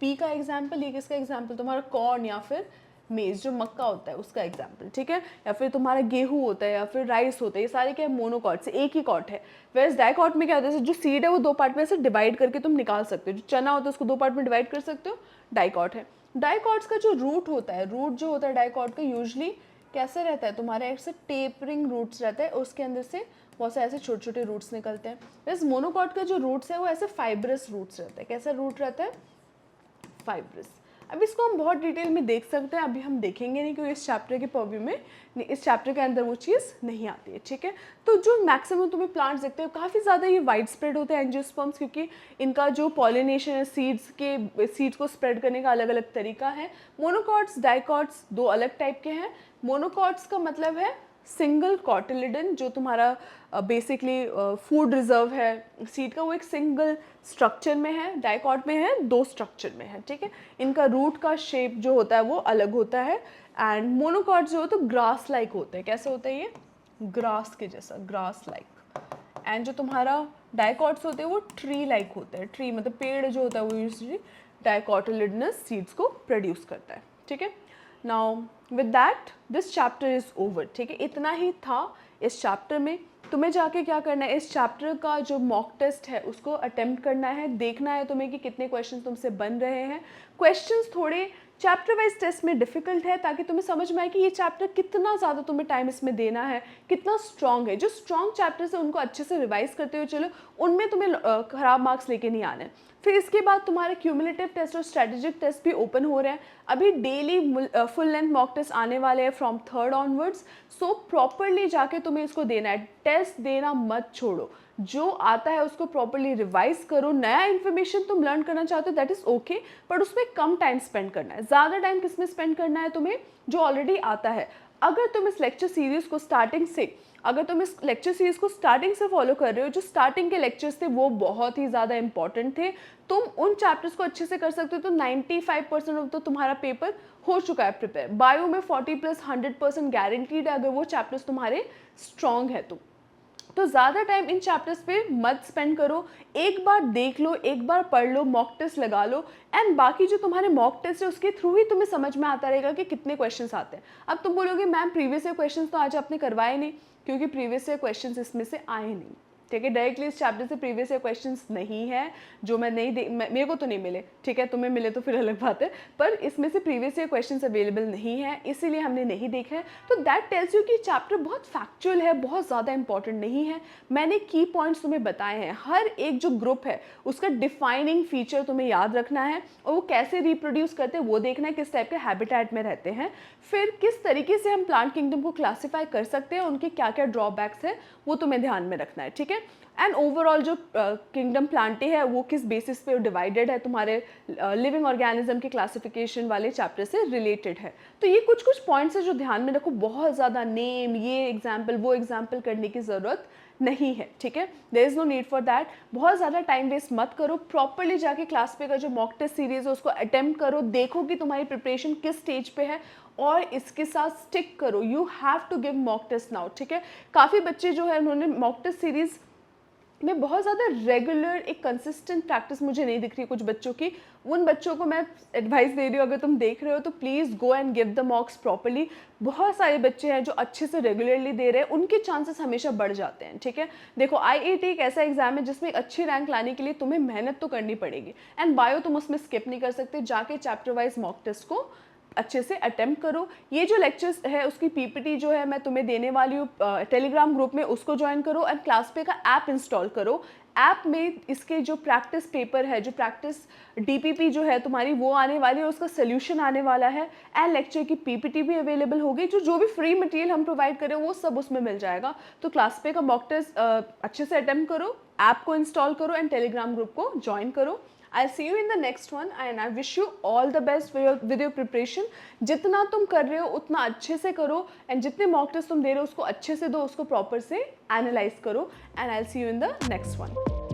पी का एग्जाम्पल, ये किसका एग्जाम्पल, तुम्हारा कॉर्न या फिर मेज जो मक्का होता है उसका एग्जाम्पल। ठीक है, या फिर तुम्हारा गेहूं होता है या फिर राइस होता है, ये सारे क्या है, मोनोकॉट से एक ही कॉट है। वेस्ट डाइकॉट में क्या होता है, जो सीड है वो दो पार्ट में से डिवाइड करके तुम निकाल सकते हो। जो चना होता है उसको दो पार्ट में डिवाइड कर सकते हो, डाइकॉट है। डाइकॉट्स का जो रूट होता है, रूट जो होता है डाइकॉट का यूजली कैसे रहता है, तुम्हारे ऐसे टेपरिंग रूट्स रहता है, उसके अंदर से बहुत से ऐसे छोटे छोटे रूट्स निकलते हैं। वैसे मोनोकॉट का जो रूट्स है वो ऐसे फाइब्रस रूट्स रहता है। कैसा रूट रहता है, फाइब्रस। अब इसको हम बहुत डिटेल में देख सकते हैं, अभी हम देखेंगे नहीं क्योंकि इस चैप्टर के पर्व्यू में, इस चैप्टर के अंदर वो चीज़ नहीं आती है। ठीक है, तो जो मैक्सिमम तुम्हें प्लांट्स देखते हो काफ़ी ज़्यादा ये वाइड स्प्रेड होते हैं एंजियोस्पर्म्स, क्योंकि इनका जो पॉलिनेशन है, सीड्स को स्प्रेड करने का अलग अलग तरीका है। मोनोकॉट्स डाइकॉट्स दो अलग टाइप के हैं। मोनोकॉट्स का मतलब है सिंगल कॉटिलिडन, जो तुम्हारा बेसिकली फूड रिजर्व है सीड का, वो एक सिंगल स्ट्रक्चर में है। डाइकॉट में है दो स्ट्रक्चर में है। ठीक है, इनका रूट का शेप जो होता है वो अलग होता है। एंड मोनोकॉट जो हो तो ग्रास लाइक होते हैं। कैसे होता है ये, ग्रास के जैसा, ग्रास लाइक। एंड जो तुम्हारा डाइकॉट्स होते हैं वो ट्री लाइक होते हैं। ट्री मतलब पेड़ जो होता है वो यूजली डाइकोटिलिडनस सीड्स को प्रोड्यूस करता है। ठीक है, now with that this chapter is over. ठीक है, इतना ही था इस चैप्टर में। तुम्हें जाके क्या करना है, इस चैप्टर का जो मॉक टेस्ट है उसको अटेम्प्ट करना है, देखना है तुम्हें कि कितने क्वेश्चंस तुमसे बन रहे हैं। क्वेश्चंस थोड़े चैप्टर वाइज टेस्ट में डिफिकल्ट है, ताकि तुम्हें समझ में आए कि ये चैप्टर कितना ज़्यादा तुम्हें टाइम इसमें देना है, कितना स्ट्रॉन्ग है। जो स्ट्रॉन्ग चैप्टर्स है उनको अच्छे से रिवाइज करते हुए चलो, उनमें तुम्हें खराब मार्क्स लेके नहीं आने। फिर इसके बाद तुम्हारे क्यूमुलेटिव टेस्ट और स्ट्रेटेजिक टेस्ट भी ओपन हो रहे हैं। अभी daily full length mock test आने वाले हैं from 3rd onwards. So properly जाके तुम्हें इसको देना है, टेस्ट देना मत छोड़ो। जो आता है उसको प्रॉपरली रिवाइज करो। नया इन्फॉर्मेशन तुम लर्न करना चाहते हो दैट इज ओके, बट उसमें कम टाइम स्पेंड करना है। ज़्यादा टाइम किसमें स्पेंड करना है तुम्हें, जो ऑलरेडी आता है। अगर तुम इस लेक्चर सीरीज को स्टार्टिंग से फॉलो कर रहे हो, जो स्टार्टिंग के लेक्चर्स थे वो बहुत ही ज़्यादा इंपॉर्टेंट थे, तुम उन चैप्टर्स को अच्छे से कर सकते हो तो 95% ऑफ तो तुम्हारा पेपर हो चुका है प्रिपेयर। बायो में 40+ 100% गारंटीड है, अगर वो चैप्टर्स तुम्हारे स्ट्रॉन्ग है तो ज़्यादा टाइम इन चैप्टर्स पे मत स्पेंड करो। एक बार देख लो, एक बार पढ़ लो, मॉक टेस्ट लगा लो, एंड बाकी जो तुम्हारे मॉक टेस्ट है उसके थ्रू ही तुम्हें समझ में आता रहेगा कि कितने क्वेश्चंस आते हैं। अब तुम बोलोगे मैम प्रीवियस ईयर क्वेश्चंस तो आज आपने करवाए नहीं, क्योंकि प्रीवियस ईयर क्वेश्चंस इसमें से आए नहीं। ठीक है, डायरेक्टली इस चैप्टर से प्रीवियस ईयर क्वेश्चंस नहीं है, जो मैं नहीं मेरे को तो नहीं मिले। ठीक है, तुम्हें मिले तो फिर अलग बात है, पर इसमें से प्रीवियस ईयर क्वेश्चंस अवेलेबल नहीं है, इसीलिए हमने नहीं देखा है। तो दैट टेल्स यू कि चैप्टर बहुत फैक्चुअल है, बहुत ज़्यादा इंपॉर्टेंट नहीं है। मैंने की पॉइंट्स तुम्हें बताए हैं। हर एक जो ग्रुप है उसका डिफाइनिंग फीचर तुम्हें याद रखना है, और वो कैसे रिप्रोड्यूस करते हैं वो देखना है, किस टाइप के हैबिटेट में रहते हैं, फिर किस तरीके से हम प्लांट किंगडम को क्लासीफाई कर सकते हैं, उनके क्या क्या ड्रॉबैक्स है वो तुम्हें ध्यान में रखना है। ठीक है, एंड ओवरऑल जो किंगडम प्लांटे है वो किस बेसिस पे डिवाइडेड है, तुम्हारे लिविंग ऑर्गेनिज्म के क्लासिफिकेशन वाले चैप्टर से रिलेटेड है। तो ये कुछ कुछ पॉइंट्स है जो ध्यान में रखो। बहुत ज़्यादा नेम, ये एग्जाम्पल वो एग्जाम्पल करने की ज़रूरत नहीं है। ठीक है, there is no need for that. बहुत ज़्यादा टाइम वेस्ट मत करो, प्रॉपरली जाके क्लास पे का जो मॉक टेस्ट सीरीज है उसको अटेम्प्ट करो, देखो कि तुम्हारी प्रिपरेशन किस स्टेज पे है, और इसके साथ स्टिक करो। You have to give mock test now. ठीक है, काफ़ी बच्चे जो है उन्होंने मॉक टेस्ट सीरीज में बहुत ज़्यादा रेगुलर एक कंसिस्टेंट प्रैक्टिस मुझे नहीं दिख रही है कुछ बच्चों की। उन बच्चों को मैं एडवाइस दे रही हूँ, अगर तुम देख रहे हो तो please go and give the मॉक्स properly. बहुत सारे बच्चे हैं जो अच्छे से रेगुलरली दे रहे हैं, उनके चांसेस हमेशा बढ़ जाते हैं, ठीक है। देखो IAT एक ऐसा एग्जाम है जिसमें एक अच्छी रैंक लाने के लिए तुम्हें मेहनत तो करनी पड़ेगी, एंड बायो तुम उसमें स्किप नहीं कर सकते। जाके चैप्टर वाइज मॉक टेस्ट को अच्छे से अटेम्प्ट करो। ये जो लेक्चर्स है उसकी पीपीटी जो है मैं तुम्हें देने वाली हूँ टेलीग्राम ग्रुप में, उसको ज्वाइन करो एंड क्लास पे का ऐप इंस्टॉल करो। ऐप में इसके जो प्रैक्टिस पेपर है, जो प्रैक्टिस डीपीपी जो है तुम्हारी वो आने वाली है, उसका सोल्यूशन आने वाला है, एंड लेक्चर की पीपीटी भी अवेलेबल होगी। जो भी फ्री मटेरियल हम प्रोवाइड करें वो सब उसमें मिल जाएगा। तो क्लास पे का मॉक टेस्ट अच्छे से अटेम्प्ट करो, ऐप को इंस्टॉल करो एंड टेलीग्राम ग्रुप को ज्वाइन करो। I'll see you in the next one and I wish you all the best with your preparation. जितना तुम कर रहे हो उतना अच्छे से करो, एंड जितने मॉक टेस्ट तुम दे रहे हो उसको अच्छे से दो, उसको प्रॉपर से एनालाइज करो, and I'll see you in the next one.